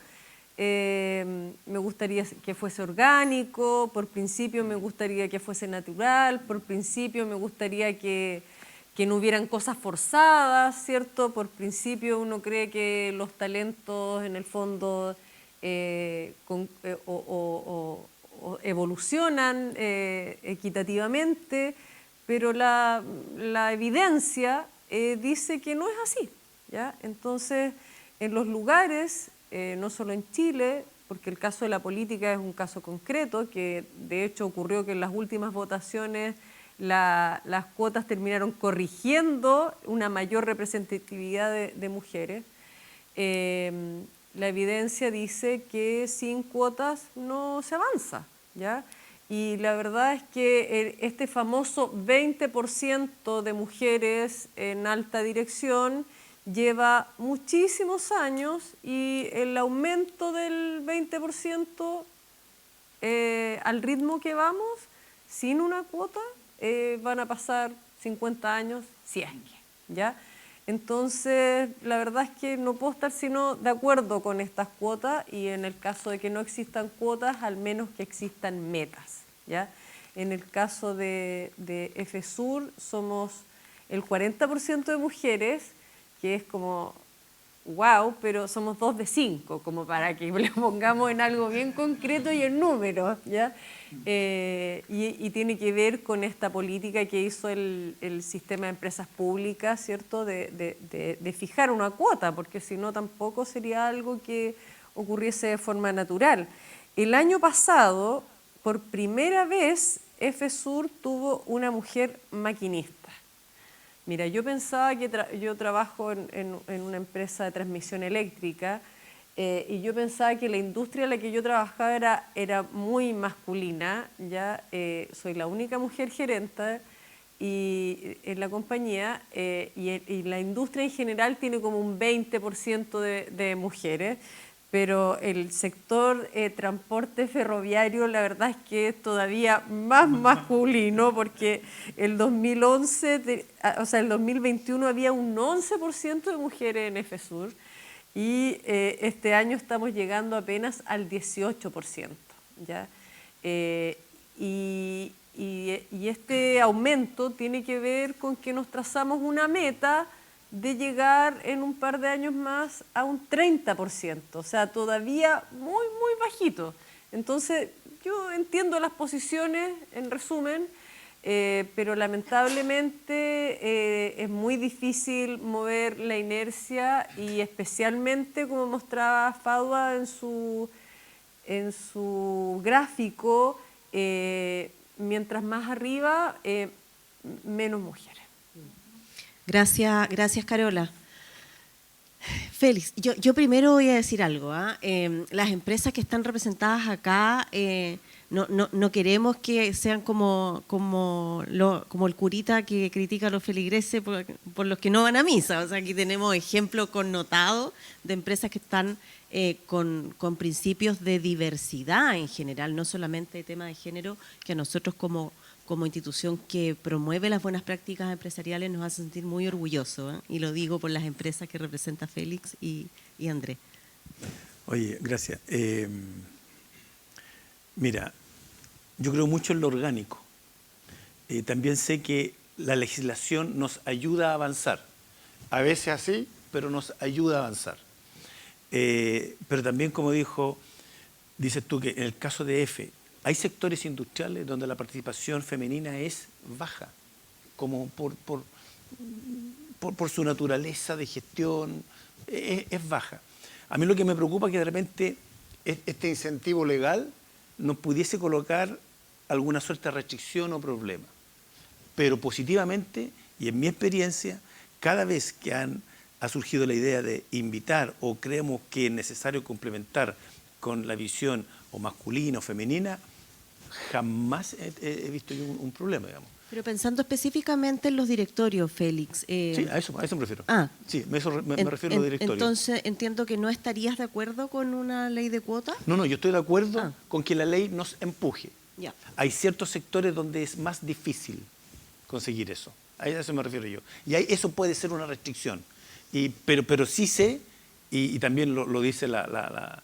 me gustaría que fuese orgánico, por principio me gustaría que fuese natural, por principio me gustaría que no hubieran cosas forzadas, ¿cierto? Por principio uno cree que los talentos en el fondo evolucionan equitativamente, pero la evidencia dice que no es así, ¿ya? Entonces, en los lugares, no solo en Chile, porque el caso de la política es un caso concreto, que de hecho ocurrió que en las últimas votaciones las cuotas terminaron corrigiendo una mayor representatividad de mujeres. La evidencia dice que sin cuotas no se avanza, ¿ya? Y la verdad es que este famoso 20% de mujeres en alta dirección lleva muchísimos años y el aumento del 20% al ritmo que vamos, sin una cuota, van a pasar 50 años, si es que, ¿ya? Entonces, la verdad es que no puedo estar sino de acuerdo con estas cuotas y en el caso de que no existan cuotas, al menos que existan metas, ¿ya? En el caso de FSUR somos el 40% de mujeres, que es como, wow, pero somos 2 de 5, como para que lo pongamos en algo bien concreto y en números, ¿ya? Y tiene que ver con esta política que hizo el sistema de empresas públicas, ¿cierto?, de fijar una cuota, porque si no tampoco sería algo que ocurriese de forma natural. El año pasado, por primera vez, FSUR tuvo una mujer maquinista. Mira, yo pensaba que yo trabajo en una empresa de transmisión eléctrica y yo pensaba que la industria en la que yo trabajaba era muy masculina, ya soy la única mujer gerente y en la compañía y la industria en general tiene como un 20% de mujeres, pero el sector transporte ferroviario la verdad es que es todavía más masculino porque el 2011, el 2021 había un 11% de mujeres en FSUR y este año estamos llegando apenas al 18%, ¿ya? Y este aumento tiene que ver con que nos trazamos una meta de llegar en un par de años más a un 30%, o sea, todavía muy, muy bajito. Entonces, yo entiendo las posiciones, en resumen, pero lamentablemente es muy difícil mover la inercia y especialmente, como mostraba Fadwa en su gráfico, mientras más arriba, menos mujeres. Gracias Carola. Félix, yo primero voy a decir algo. Las empresas que están representadas acá, no queremos que sean como el curita que critica a los feligreses por los que no van a misa. O sea, aquí tenemos ejemplos connotados de empresas que están con principios de diversidad en general, no solamente de tema de género, que a nosotros como institución que promueve las buenas prácticas empresariales nos hace sentir muy orgullosos, y lo digo por las empresas que representa Félix y Andrés. Oye, gracias. Mira, yo creo mucho en lo orgánico. También sé que la legislación nos ayuda a avanzar. A veces así, pero nos ayuda a avanzar. Pero también, como dices tú, que en el caso de F, hay sectores industriales donde la participación femenina es baja, como por su naturaleza de gestión, es baja. A mí lo que me preocupa es que de repente este incentivo legal nos pudiese colocar alguna suerte de restricción o problema. Pero positivamente, y en mi experiencia, cada vez que ha surgido la idea de invitar o creemos que es necesario complementar con la visión o masculina o femenina, jamás he visto yo un problema, digamos. Pero pensando específicamente en los directorios, Félix. Sí, a eso me refiero. Sí, me refiero a los directorios. Entonces, entiendo que no estarías de acuerdo con una ley de cuotas. No, yo estoy de acuerdo con que la ley nos empuje. Ya. Hay ciertos sectores donde es más difícil conseguir eso. A eso me refiero yo. Y eso puede ser una restricción. Pero sí sé, y también lo dice la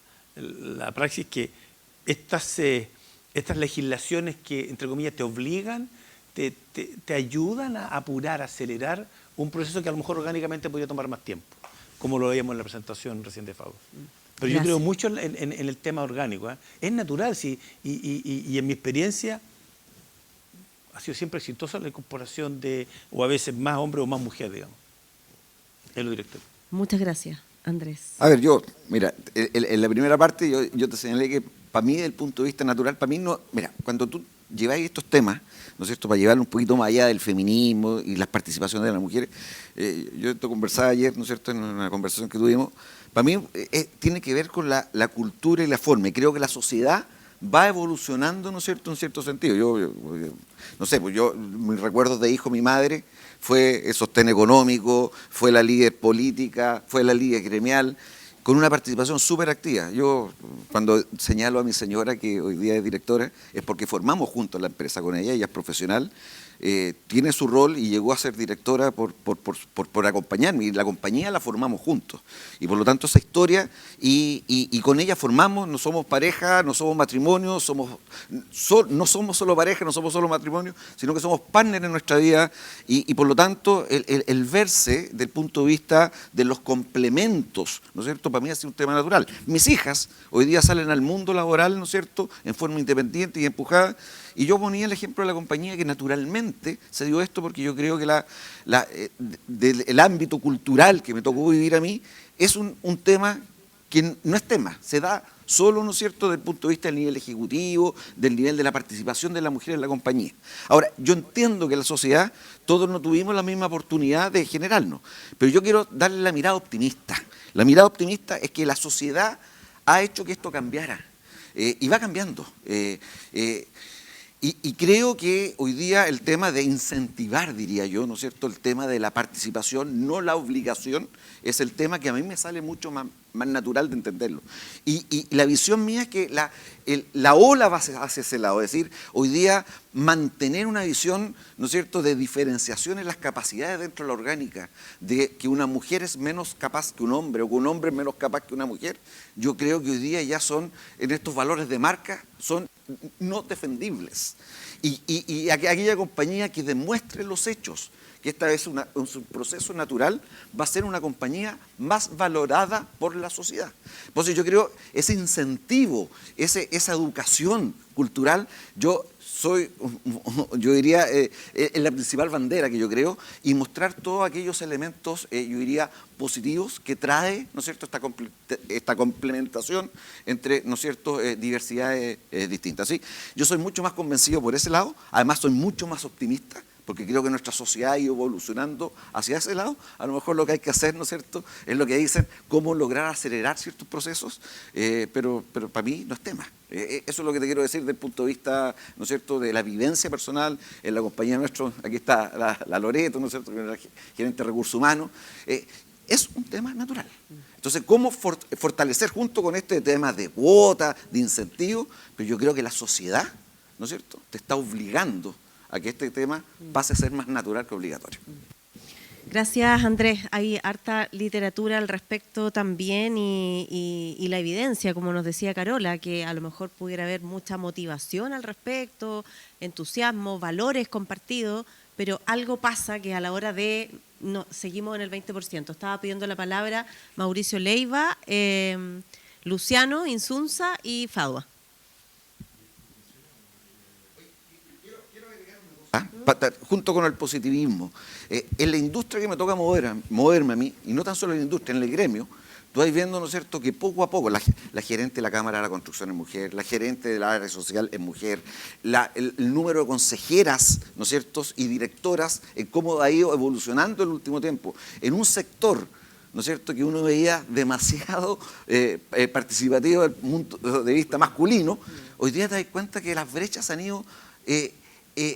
praxis, que estas legislaciones que, entre comillas, te obligan, te ayudan a apurar, a acelerar un proceso que a lo mejor orgánicamente podría tomar más tiempo, como lo veíamos en la presentación recién de Fabio. Pero yo creo mucho en el tema orgánico. Es natural, sí, y en mi experiencia ha sido siempre exitosa la incorporación o a veces más hombres o más mujeres, digamos, en los directores. Muchas gracias, Andrés. A ver, mira, en la primera parte yo te señalé que para mí, desde el punto de vista natural, para mí no, mira, cuando tú lleváis estos temas, ¿no es cierto?, para llevarlo un poquito más allá del feminismo y las participaciones de las mujeres. Yo esto conversaba ayer, ¿no es cierto?, en una conversación que tuvimos. Para mí tiene que ver con la cultura y la forma, y creo que la sociedad va evolucionando, ¿no es cierto?, en cierto sentido. Yo no sé, pues mis recuerdos de hijo, mi madre fue el sostén económico, fue la líder política, fue la líder gremial, con una participación súper activa. Yo, cuando señalo a mi señora que hoy día es directora, es porque formamos juntos la empresa con ella es profesional, tiene su rol y llegó a ser directora por acompañarme, y la compañía la formamos juntos. Y por lo tanto esa historia, y con ella formamos, no somos pareja, no somos matrimonio, no somos solo pareja, no somos solo matrimonio, sino que somos partners en nuestra vida, y por lo tanto el verse del punto de vista de los complementos, ¿no es cierto?, para mí ha sido un tema natural. Mis hijas hoy día salen al mundo laboral, ¿no es cierto?, en forma independiente y empujada, y yo ponía el ejemplo de la compañía que naturalmente se dio esto porque yo creo que el ámbito cultural que me tocó vivir a mí es un tema que no es tema, se da solo, ¿no es cierto?, desde el punto de vista del nivel ejecutivo, del nivel de la participación de la mujer en la compañía. Ahora, yo entiendo que en la sociedad todos no tuvimos la misma oportunidad de generarnos, pero yo quiero darle la mirada optimista. La mirada optimista es que la sociedad ha hecho que esto cambiara, y va cambiando. Y creo que hoy día el tema de incentivar, diría yo, ¿no es cierto?, el tema de la participación, no la obligación, es el tema que a mí me sale mucho más natural de entenderlo. Y la visión mía es que la ola va hacia ese lado, es decir, hoy día mantener una visión, ¿no es cierto?, de diferenciación en las capacidades dentro de la orgánica, de que una mujer es menos capaz que un hombre, o que un hombre es menos capaz que una mujer, yo creo que hoy día ya son, en estos valores de marca, son no defendibles. Y aquella compañía que demuestre los hechos, que esta vez un proceso natural, va a ser una compañía más valorada por la sociedad. Entonces yo creo ese incentivo, esa educación cultural, yo diría, es la principal bandera que yo creo, y mostrar todos aquellos elementos, yo diría, positivos que trae, ¿no es cierto?, esta complementación entre, ¿no es cierto?, diversidades distintas. ¿Sí? Yo soy mucho más convencido por ese lado, además soy mucho más optimista, porque creo que nuestra sociedad ha ido evolucionando hacia ese lado. A lo mejor lo que hay que hacer, ¿no es cierto?, es lo que dicen, cómo lograr acelerar ciertos procesos, pero para mí no es tema. Eso es lo que te quiero decir desde el punto de vista, ¿no es cierto?, de la vivencia personal en la compañía nuestra. Aquí está la Loreto, ¿no es cierto?, que es la gerente de recursos humanos. Es un tema natural. Entonces, ¿cómo fortalecer junto con este tema de cuota, de incentivos? Pero yo creo que la sociedad, ¿no es cierto?, te está obligando a que este tema pase a ser más natural que obligatorio. Gracias, Andrés. Hay harta literatura al respecto también y la evidencia, como nos decía Carola, que a lo mejor pudiera haber mucha motivación al respecto, entusiasmo, valores compartidos, pero algo pasa que a la hora de... No, seguimos en el 20%. Estaba pidiendo la palabra Mauricio Leiva, Luciano Insunza y Fadua. Junto con el positivismo, en la industria que me toca moverme a mí, y no tan solo en la industria, en el gremio, tú vas viendo, ¿no es cierto?, que poco a poco la gerente de la Cámara de la Construcción es mujer, la gerente de la área social es mujer, el número de consejeras, ¿no es cierto?, y directoras, en cómo ha ido evolucionando en el último tiempo, en un sector, ¿no es cierto?, que uno veía demasiado participativo desde el punto de vista masculino. Hoy día te das cuenta que las brechas han ido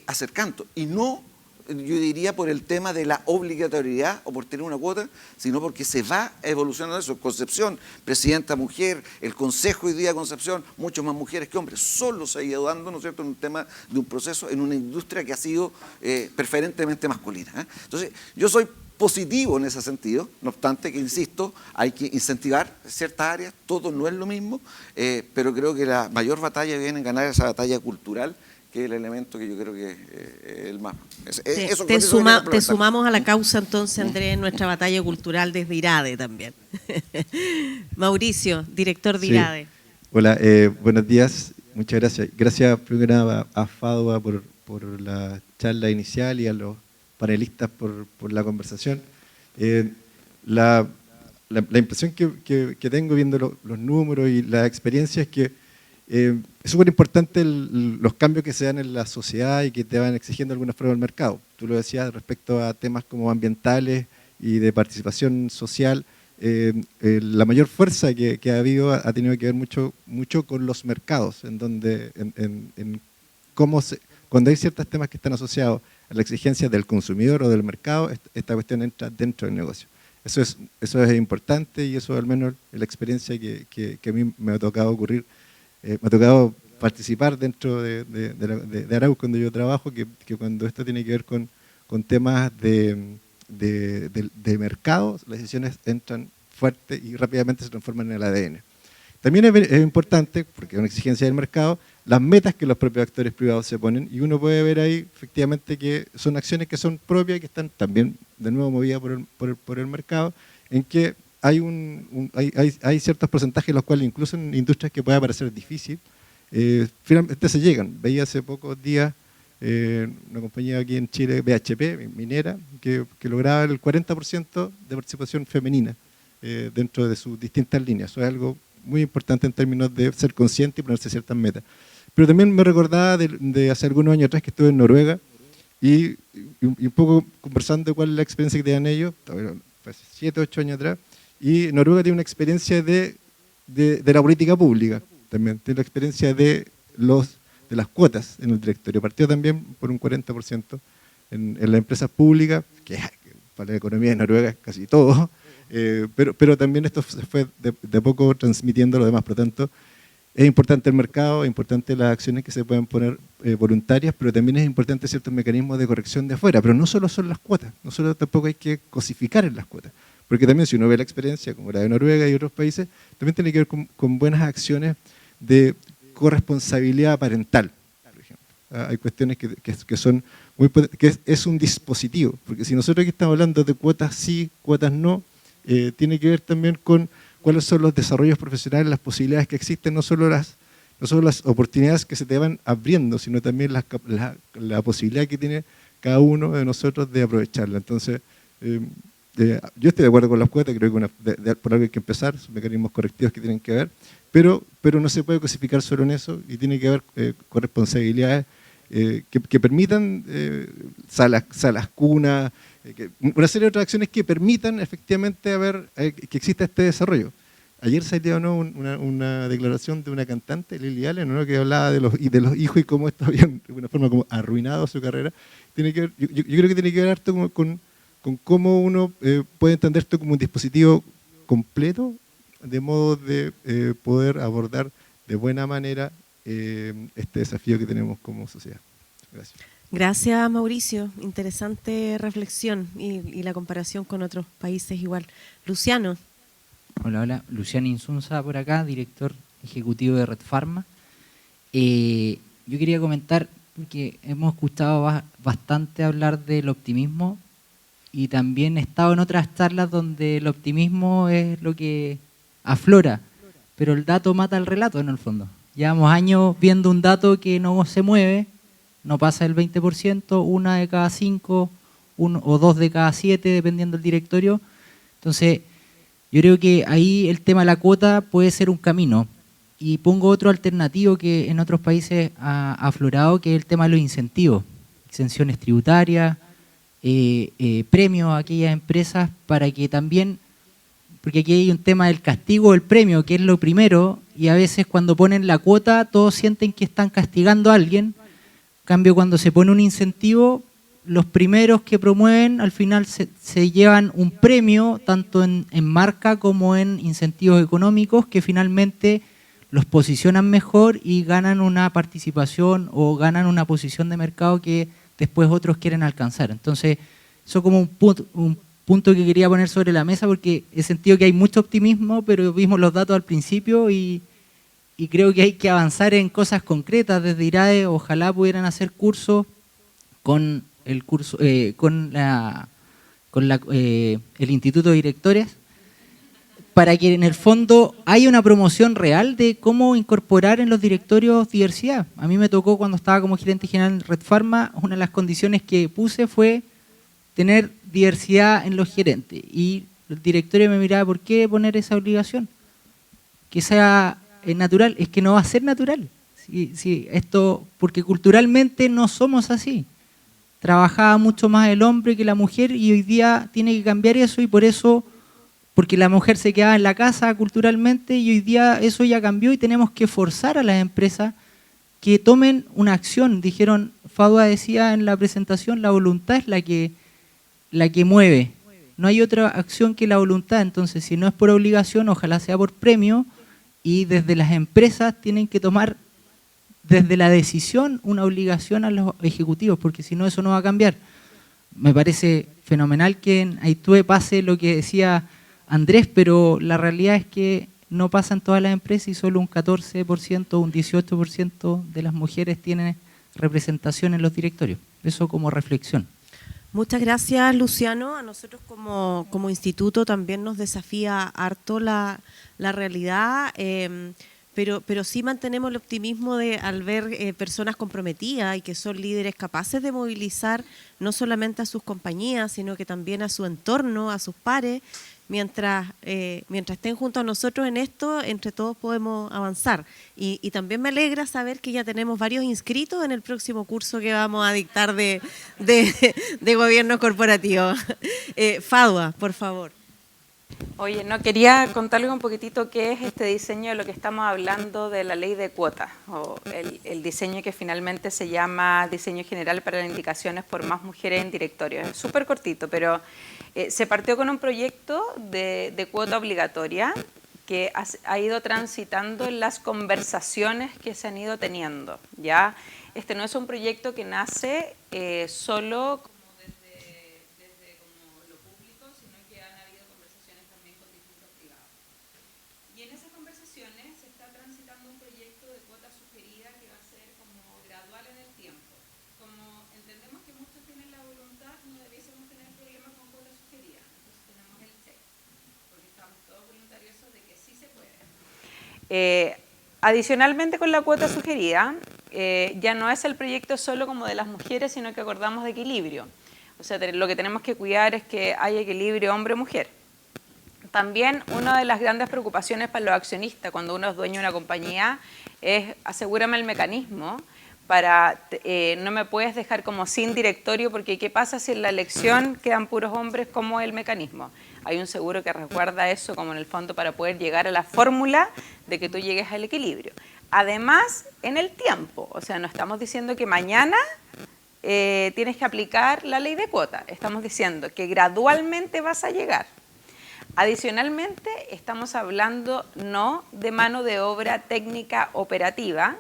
acercando, y no, yo diría, por el tema de la obligatoriedad o por tener una cuota, sino porque se va evolucionando eso. Concepción, presidenta mujer, el Consejo hoy día de Concepción, mucho más mujeres que hombres, solo se ha ido dando, ¿no es cierto?, en un tema de un proceso, en una industria que ha sido preferentemente masculina. Entonces, yo soy positivo en ese sentido, no obstante que, insisto, hay que incentivar ciertas áreas, todo no es lo mismo, pero creo que la mayor batalla viene en ganar esa batalla cultural, que es el elemento que yo creo que es el más... Te sumamos a la causa entonces, Andrés, en nuestra batalla cultural desde IRADE también. Mauricio, director de IRADE. Hola, buenos días, muchas gracias. Gracias primero a Fadua por la charla inicial y a los panelistas por la conversación. La impresión que tengo viendo los números y la experiencia es que es súper importante los cambios que se dan en la sociedad y que te van exigiendo de alguna forma el mercado. Tú lo decías respecto a temas como ambientales y de participación social. La mayor fuerza que ha habido ha tenido que ver mucho con los mercados, en donde cuando hay ciertos temas que están asociados a la exigencia del consumidor o del mercado, esta cuestión entra dentro del negocio. Eso es importante, y eso al menos es la experiencia que a mí me ha tocado me ha tocado participar dentro de Arauco cuando yo trabajo, que cuando esto tiene que ver con temas de mercado, las decisiones entran fuerte y rápidamente se transforman en el ADN. También es importante, porque es una exigencia del mercado, las metas que los propios actores privados se ponen, y uno puede ver ahí efectivamente que son acciones que son propias y que están también de nuevo movidas por el mercado, en que hay ciertos porcentajes los cuales incluso en industrias que puede parecer difícil, finalmente se llegan. Veía hace pocos días una compañía aquí en Chile, BHP, minera, que lograba el 40% de participación femenina dentro de sus distintas líneas. Eso es algo muy importante en términos de ser consciente y ponerse ciertas metas. Pero también me recordaba de hace algunos años atrás que estuve en Noruega y un poco conversando de cuál es la experiencia que tenían ellos, hace 7, 8 años atrás, y Noruega tiene una experiencia de la política pública también, tiene la experiencia de las cuotas en el directorio. Partió también por un 40% en las empresas públicas, que para la economía de Noruega es casi todo, pero también esto se fue de a poco transmitiendo lo demás. Por lo tanto, es importante el mercado, es importante las acciones que se pueden poner voluntarias, pero también es importante ciertos mecanismos de corrección de afuera. Pero no solo son las cuotas, no solo tampoco hay que cosificar en las cuotas, porque también si uno ve la experiencia como la de Noruega y otros países, también tiene que ver con buenas acciones de corresponsabilidad parental, por ejemplo. Hay cuestiones que son que es un dispositivo, porque si nosotros aquí estamos hablando de cuotas sí, cuotas no, tiene que ver también con cuáles son los desarrollos profesionales, las posibilidades que existen, no solo las oportunidades que se te van abriendo, sino también la posibilidad que tiene cada uno de nosotros de aprovecharla. Entonces, yo estoy de acuerdo con las cuotas, creo que por algo hay que empezar, son mecanismos correctivos que tienen que ver, pero no se puede cosificar solo en eso, y tiene que haber corresponsabilidades que permitan salas cunas, una serie de otras acciones que permitan efectivamente que exista este desarrollo. Ayer salió una declaración de una cantante, Lily Allen, ¿no?, que hablaba de los hijos y cómo esto habían de alguna forma como arruinado su carrera. Tiene que ver, yo creo que tiene que ver harto con cómo uno puede entender esto como un dispositivo completo, de modo de poder abordar de buena manera este desafío que tenemos como sociedad. Gracias. Gracias, Mauricio. Interesante reflexión y la comparación con otros países igual. Luciano. Hola, Luciano Insunza por acá, director ejecutivo de Red Pharma. Yo quería comentar, porque hemos escuchado bastante hablar del optimismo y también he estado en otras charlas donde el optimismo es lo que aflora, pero el dato mata el relato en el fondo. Llevamos años viendo un dato que no se mueve, no pasa el 20%, 1 de cada 5 o 2 de cada 7, dependiendo del directorio. Entonces, yo creo que ahí el tema de la cuota puede ser un camino. Y pongo otro alternativo que en otros países ha aflorado, que es el tema de los incentivos. Exenciones tributarias, premios a aquellas empresas para que también, porque aquí hay un tema del castigo del premio, que es lo primero, y a veces cuando ponen la cuota todos sienten que están castigando a alguien. En cambio, cuando se pone un incentivo, los primeros que promueven al final se llevan un premio, tanto en marca como en incentivos económicos, que finalmente los posicionan mejor y ganan una participación o ganan una posición de mercado que después otros quieren alcanzar. Entonces, eso como un punto que quería poner sobre la mesa, porque he sentido que hay mucho optimismo, pero vimos los datos al principio y creo que hay que avanzar en cosas concretas. Desde IRAE ojalá pudieran hacer cursos con el Instituto de Directores, para que en el fondo haya una promoción real de cómo incorporar en los directorios diversidad. A mí me tocó cuando estaba como gerente general en Red Pharma, una de las condiciones que puse fue tener diversidad en los gerentes. Y el directorio me miraba, ¿por qué poner esa obligación? Que sea natural, es que no va a ser natural. Sí, esto, porque culturalmente no somos así. Trabajaba mucho más el hombre que la mujer y hoy día tiene que cambiar eso y por eso, porque la mujer se quedaba en la casa culturalmente y hoy día eso ya cambió y tenemos que forzar a las empresas que tomen una acción. Dijeron, Fadua decía en la presentación, la voluntad es la que mueve. No hay otra acción que la voluntad. Entonces, si no es por obligación, ojalá sea por premio y desde las empresas tienen que tomar desde la decisión una obligación a los ejecutivos, porque si no eso no va a cambiar. Me parece fenomenal que en Aitue pase lo que decía Andrés, pero la realidad es que no pasa en todas las empresas y solo un 14%, un 18% de las mujeres tienen representación en los directorios. Eso como reflexión. Muchas gracias, Luciano. A nosotros como instituto también nos desafía harto la realidad, pero sí mantenemos el optimismo al ver personas comprometidas y que son líderes capaces de movilizar no solamente a sus compañías, sino que también a su entorno, a sus pares. Mientras estén junto a nosotros en esto, entre todos podemos avanzar. Y también me alegra saber que ya tenemos varios inscritos en el próximo curso que vamos a dictar de gobierno corporativo. Fadua, por favor. Oye, no quería contarles un poquitito qué es este diseño de lo que estamos hablando de la ley de cuotas, o el diseño que finalmente se llama Diseño General para las Indicaciones por Más Mujeres en Directorios. Es súper cortito, pero se partió con un proyecto de cuota obligatoria que ha ido transitando en las conversaciones que se han ido teniendo, ¿ya? Este no es un proyecto que nace solo desde como lo público, sino que han habido conversaciones también con distintos privados. Y en esas conversaciones se está transitando un proyecto de cuota sugerida que va a ser como gradual en el tiempo. Como entendemos que muchos tienen la voluntad, no debiésemos tener problemas con cuota sugerida. Entonces tenemos el check, porque estamos todos voluntariosos de que sí se puede. Adicionalmente con la cuota sugerida, ya no es el proyecto solo como de las mujeres, sino que acordamos de equilibrio. O sea, lo que tenemos que cuidar es que haya equilibrio hombre-mujer. También una de las grandes preocupaciones para los accionistas cuando uno es dueño de una compañía es asegúrame el mecanismo para, no me puedes dejar como sin directorio porque ¿qué pasa si en la elección quedan puros hombres? ¿Cómo es el mecanismo? Hay un seguro que resguarda eso como en el fondo para poder llegar a la fórmula de que tú llegues al equilibrio. Además, en el tiempo, o sea, no estamos diciendo que mañana tienes que aplicar la ley de cuota, estamos diciendo que gradualmente vas a llegar. Adicionalmente, estamos hablando no de mano de obra técnica operativa,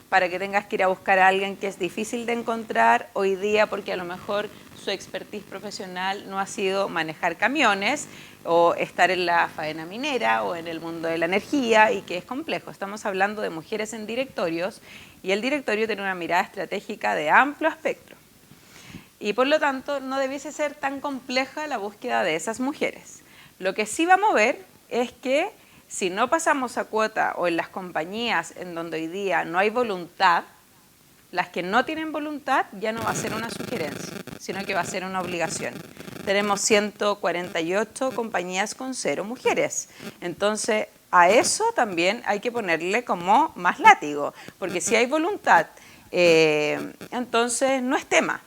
para que tengas que ir a buscar a alguien que es difícil de encontrar hoy día porque a lo mejor su expertise profesional no ha sido manejar camiones o estar en la faena minera o en el mundo de la energía y que es complejo. Estamos hablando de mujeres en directorios y el directorio tiene una mirada estratégica de amplio espectro. Y por lo tanto no debiese ser tan compleja la búsqueda de esas mujeres. Lo que sí vamos a ver es que si no pasamos a cuota o en las compañías en donde hoy día no hay voluntad, las que no tienen voluntad ya no va a ser una sugerencia, sino que va a ser una obligación. Tenemos 148 compañías con 0 mujeres. Entonces, a eso también hay que ponerle como más látigo, porque si hay voluntad, entonces no es tema.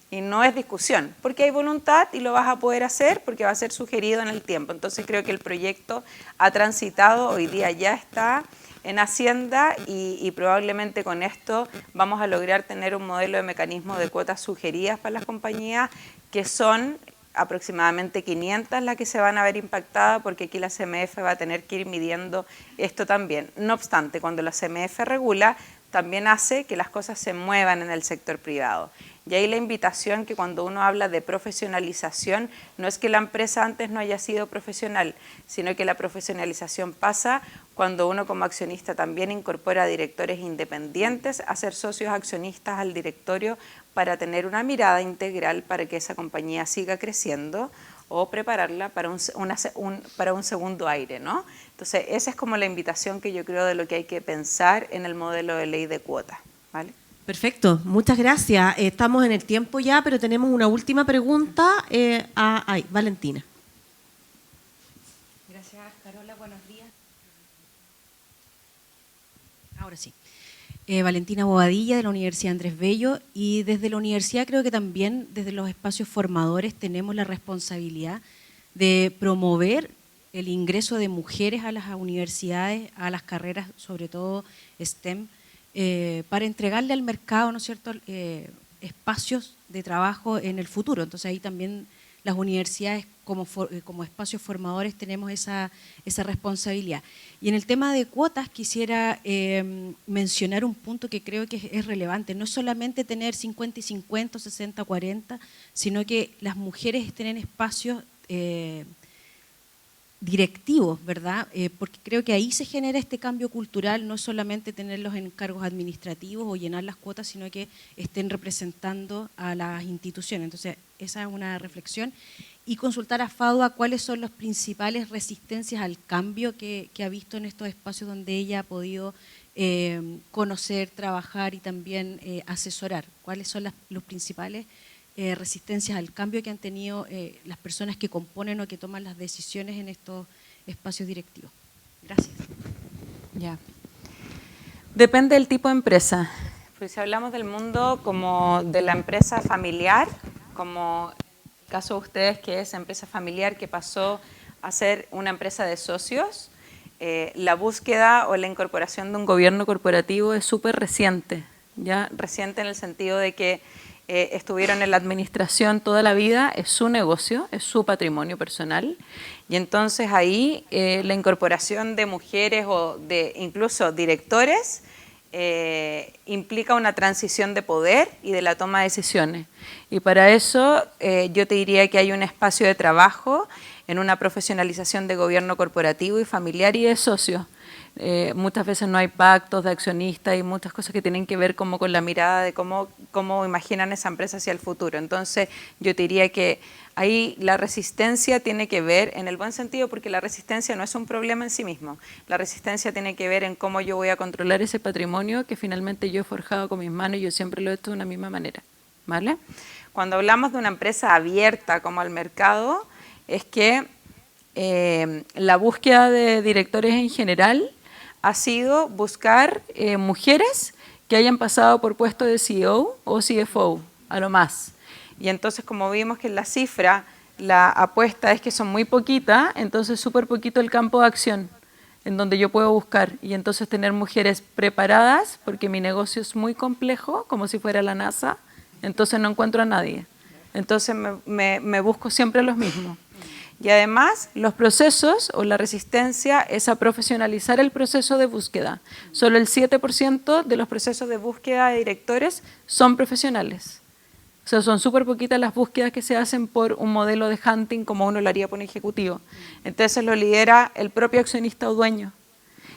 Y no es discusión, porque hay voluntad y lo vas a poder hacer porque va a ser sugerido en el tiempo. Entonces creo que el proyecto ha transitado, hoy día ya está en Hacienda y probablemente con esto vamos a lograr tener un modelo de mecanismo de cuotas sugeridas para las compañías que son aproximadamente 500 las que se van a ver impactadas porque aquí la CMF va a tener que ir midiendo esto también. No obstante, cuando la CMF regula, también hace que las cosas se muevan en el sector privado. Y ahí la invitación que cuando uno habla de profesionalización, no es que la empresa antes no haya sido profesional, sino que la profesionalización pasa cuando uno como accionista también incorpora a directores independientes a ser socios accionistas al directorio para tener una mirada integral para que esa compañía siga creciendo o prepararla para un segundo aire, ¿no? Entonces, esa es como la invitación que yo creo de lo que hay que pensar en el modelo de ley de cuota, ¿vale? Perfecto, muchas gracias. Estamos en el tiempo ya, pero tenemos una última pregunta a Valentina. Gracias, Carola. Buenos días. Ahora sí. Valentina Bobadilla, de la Universidad Andrés Bello, y desde la universidad creo que también desde los espacios formadores tenemos la responsabilidad de promover el ingreso de mujeres a las universidades, a las carreras, sobre todo STEM, para entregarle al mercado, ¿no es cierto?, espacios de trabajo en el futuro. Entonces ahí también las universidades como espacios formadores tenemos esa responsabilidad. Y en el tema de cuotas quisiera mencionar un punto que creo que es relevante. No es solamente tener 50 y 50, 60, 40, sino que las mujeres estén en espacios directivos, ¿verdad? Porque creo que ahí se genera este cambio cultural, no es solamente tenerlos en cargos administrativos o llenar las cuotas, sino que estén representando a las instituciones. Entonces, esa es una reflexión. Y consultar a FADUA cuáles son las principales resistencias al cambio que ha visto en estos espacios donde ella ha podido conocer, trabajar y también asesorar. ¿Cuáles son los principales resistencias al cambio que han tenido las personas que componen o que toman las decisiones en estos espacios directivos? Gracias. Ya. Depende del tipo de empresa. Pues si hablamos del mundo como de la empresa familiar, como el caso de ustedes, que es empresa familiar que pasó a ser una empresa de socios, la búsqueda o la incorporación de un gobierno corporativo es súper reciente, ya reciente en el sentido de que estuvieron en la administración toda la vida, es su negocio, es su patrimonio personal, y entonces ahí la incorporación de mujeres o de incluso directores implica una transición de poder y de la toma de decisiones. Y para eso yo te diría que hay un espacio de trabajo en una profesionalización de gobierno corporativo y familiar y de socios. Muchas veces no hay pactos de accionistas y muchas cosas que tienen que ver como con la mirada de cómo imaginan esa empresa hacia el futuro. Entonces yo te diría que ahí la resistencia tiene que ver, en el buen sentido, porque la resistencia no es un problema en sí mismo. La resistencia tiene que ver en cómo yo voy a controlar ese patrimonio que finalmente yo he forjado con mis manos y yo siempre lo he hecho de una misma manera, ¿vale? Cuando hablamos de una empresa abierta como al mercado, es que la búsqueda de directores en general ha sido buscar mujeres que hayan pasado por puesto de CEO o CFO, a lo más. Y entonces, como vimos que en la cifra, la apuesta es que son muy poquitas, entonces súper poquito el campo de acción en donde yo puedo buscar. Y entonces tener mujeres preparadas, porque mi negocio es muy complejo, como si fuera la NASA, entonces no encuentro a nadie. Entonces me busco siempre los mismos. Y además, los procesos o la resistencia es a profesionalizar el proceso de búsqueda. Solo el 7% de los procesos de búsqueda de directores son profesionales. O sea, son súper poquitas las búsquedas que se hacen por un modelo de hunting como uno lo haría por un ejecutivo. Entonces lo lidera el propio accionista o dueño.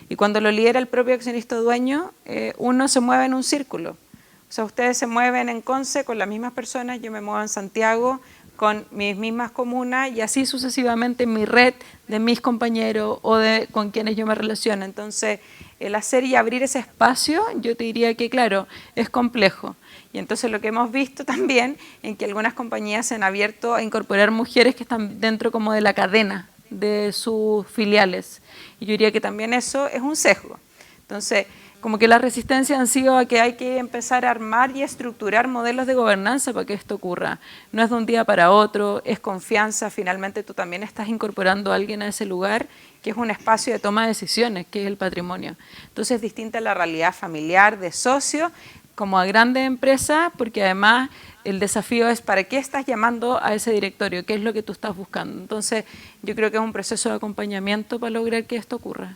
Y cuando lo lidera el propio accionista o dueño, uno se mueve en un círculo. O sea, ustedes se mueven en Conce con las mismas personas, yo me muevo en Santiago con mis mismas comunas y así sucesivamente en mi red de mis compañeros o con quienes yo me relaciono. Entonces, el hacer y abrir ese espacio, yo te diría que, claro, es complejo. Y entonces lo que hemos visto también en que algunas compañías se han abierto a incorporar mujeres que están dentro como de la cadena de sus filiales. Y yo diría que también eso es un sesgo. Entonces, como que las resistencias han sido a que hay que empezar a armar y estructurar modelos de gobernanza para que esto ocurra. No es de un día para otro, es confianza, finalmente tú también estás incorporando a alguien a ese lugar que es un espacio de toma de decisiones, que es el patrimonio. Entonces es distinta a la realidad familiar de socio como a grandes empresas, porque además el desafío es para qué estás llamando a ese directorio, qué es lo que tú estás buscando. Entonces yo creo que es un proceso de acompañamiento para lograr que esto ocurra.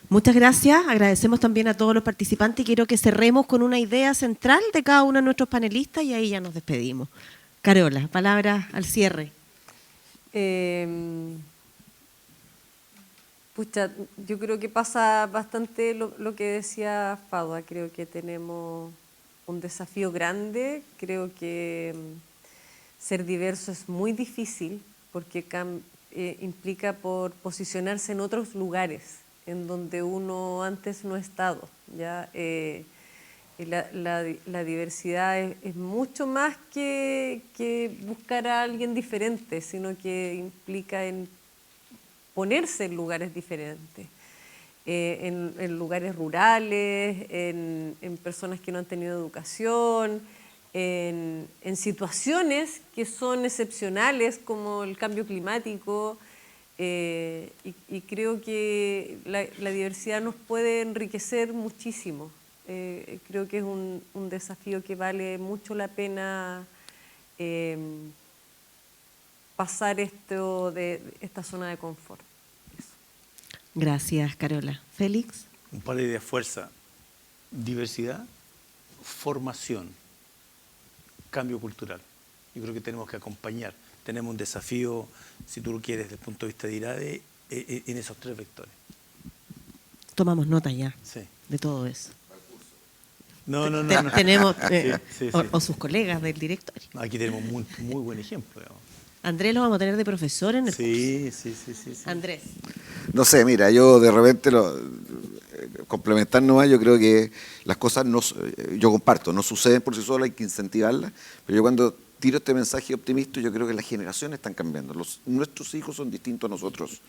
Muchas gracias, agradecemos también a todos los participantes y quiero que cerremos con una idea central de cada uno de nuestros panelistas y ahí ya nos despedimos. Carola, palabras al cierre. Yo creo que pasa bastante lo que decía Fadua, creo que tenemos un desafío grande, creo que ser diverso es muy difícil porque implica por posicionarse en otros lugares en donde uno antes no ha estado. ¿Ya? La diversidad es mucho más que buscar a alguien diferente, sino que implica en ponerse en lugares diferentes. en lugares rurales, en personas que no han tenido educación, en situaciones que son excepcionales como el cambio climático, y creo que la diversidad nos puede enriquecer muchísimo. Creo que es un desafío que vale mucho la pena pasar esta zona de confort. Gracias, Carola. Félix. Un par de ideas fuerza. Diversidad, formación, cambio cultural. Yo creo que tenemos que acompañar. Tenemos un desafío, si tú lo quieres, desde el punto de vista de IRADE, en esos 3 vectores. Tomamos nota ya Sí. de todo eso. No. Tenemos, Sí. o sus colegas del directorio. Aquí tenemos muy buen ejemplo. Digamos. Andrés lo vamos a tener de profesor en el curso. Sí. Andrés. No sé, mira, yo de repente complementar nomás, yo creo que las cosas yo comparto, no suceden por sí solas, hay que incentivarlas, pero yo cuando tiro este mensaje optimista, yo creo que las generaciones están cambiando, nuestros hijos son distintos a nosotros.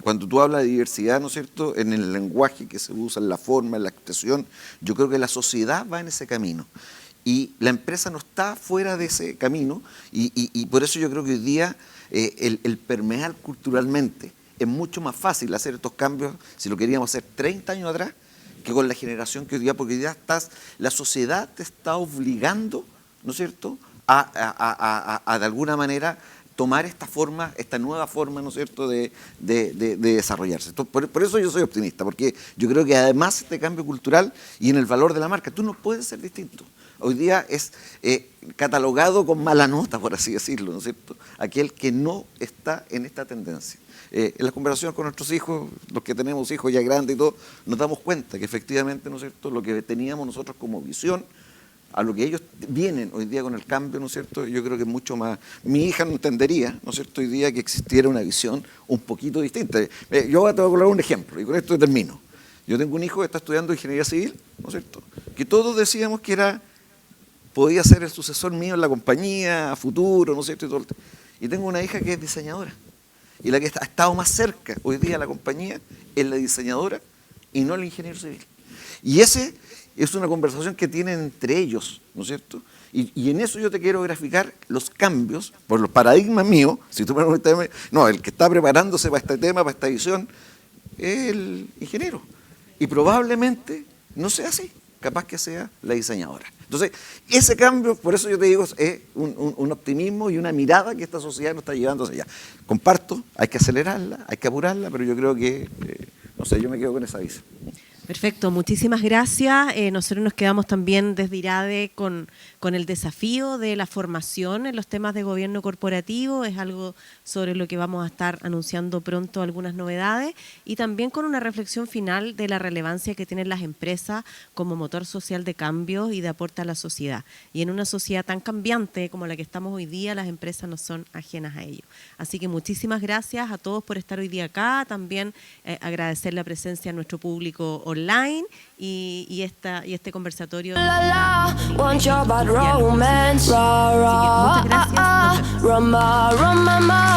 Cuando tú hablas de diversidad, ¿no es cierto?, en el lenguaje que se usa, en la forma, en la expresión, yo creo que la sociedad va en ese camino. Y la empresa no está fuera de ese camino y por eso yo creo que hoy día el permear culturalmente es mucho más fácil hacer estos cambios, si lo queríamos hacer 30 años atrás, que con la generación que hoy día, porque hoy día la sociedad te está obligando, ¿no es cierto?, a de alguna manera tomar esta nueva forma, ¿no es cierto?, de desarrollarse. Entonces, por eso yo soy optimista, porque yo creo que además este cambio cultural y en el valor de la marca, tú no puedes ser distinto. Hoy día es catalogado con mala nota, por así decirlo, ¿no es cierto?, aquel que no está en esta tendencia. En la conversación con nuestros hijos, los que tenemos hijos ya grandes y todo, nos damos cuenta que efectivamente, ¿no es cierto?, lo que teníamos nosotros como visión, a lo que ellos vienen hoy día con el cambio, ¿no es cierto?, yo creo que es mucho más. Mi hija no entendería, ¿no es cierto?, hoy día que existiera una visión un poquito distinta. Yo te voy a colocar un ejemplo, y con esto termino. Yo tengo un hijo que está estudiando ingeniería civil, ¿no es cierto?, que todos decíamos que podía ser el sucesor mío en la compañía, a futuro, ¿no es cierto?, y tengo una hija que es diseñadora. Y la que ha estado más cerca hoy día a la compañía es la diseñadora y no el ingeniero civil. Y ese es una conversación que tienen entre ellos, ¿no es cierto? Y en eso yo te quiero graficar los cambios, por los paradigmas míos. Si tú me preguntas, no, el que está preparándose para este tema, para esta visión, es el ingeniero. Y probablemente no sea así, capaz que sea la diseñadora. Entonces, ese cambio, por eso yo te digo, es un optimismo y una mirada que esta sociedad nos está llevando hacia allá. Comparto, hay que acelerarla, hay que apurarla, pero yo creo que, no sé, yo me quedo con esa visión. Perfecto, muchísimas gracias. Nosotros nos quedamos también desde IRADE con el desafío de la formación en los temas de gobierno corporativo. Es algo sobre lo que vamos a estar anunciando pronto algunas novedades y también con una reflexión final de la relevancia que tienen las empresas como motor social de cambio y de aporte a la sociedad. Y en una sociedad tan cambiante como la que estamos hoy día, las empresas no son ajenas a ello. Así que muchísimas gracias a todos por estar hoy día acá. También agradecer la presencia de nuestro público online y este conversatorio. Want your bad romance, Así que muchas gracias. Nos vemos.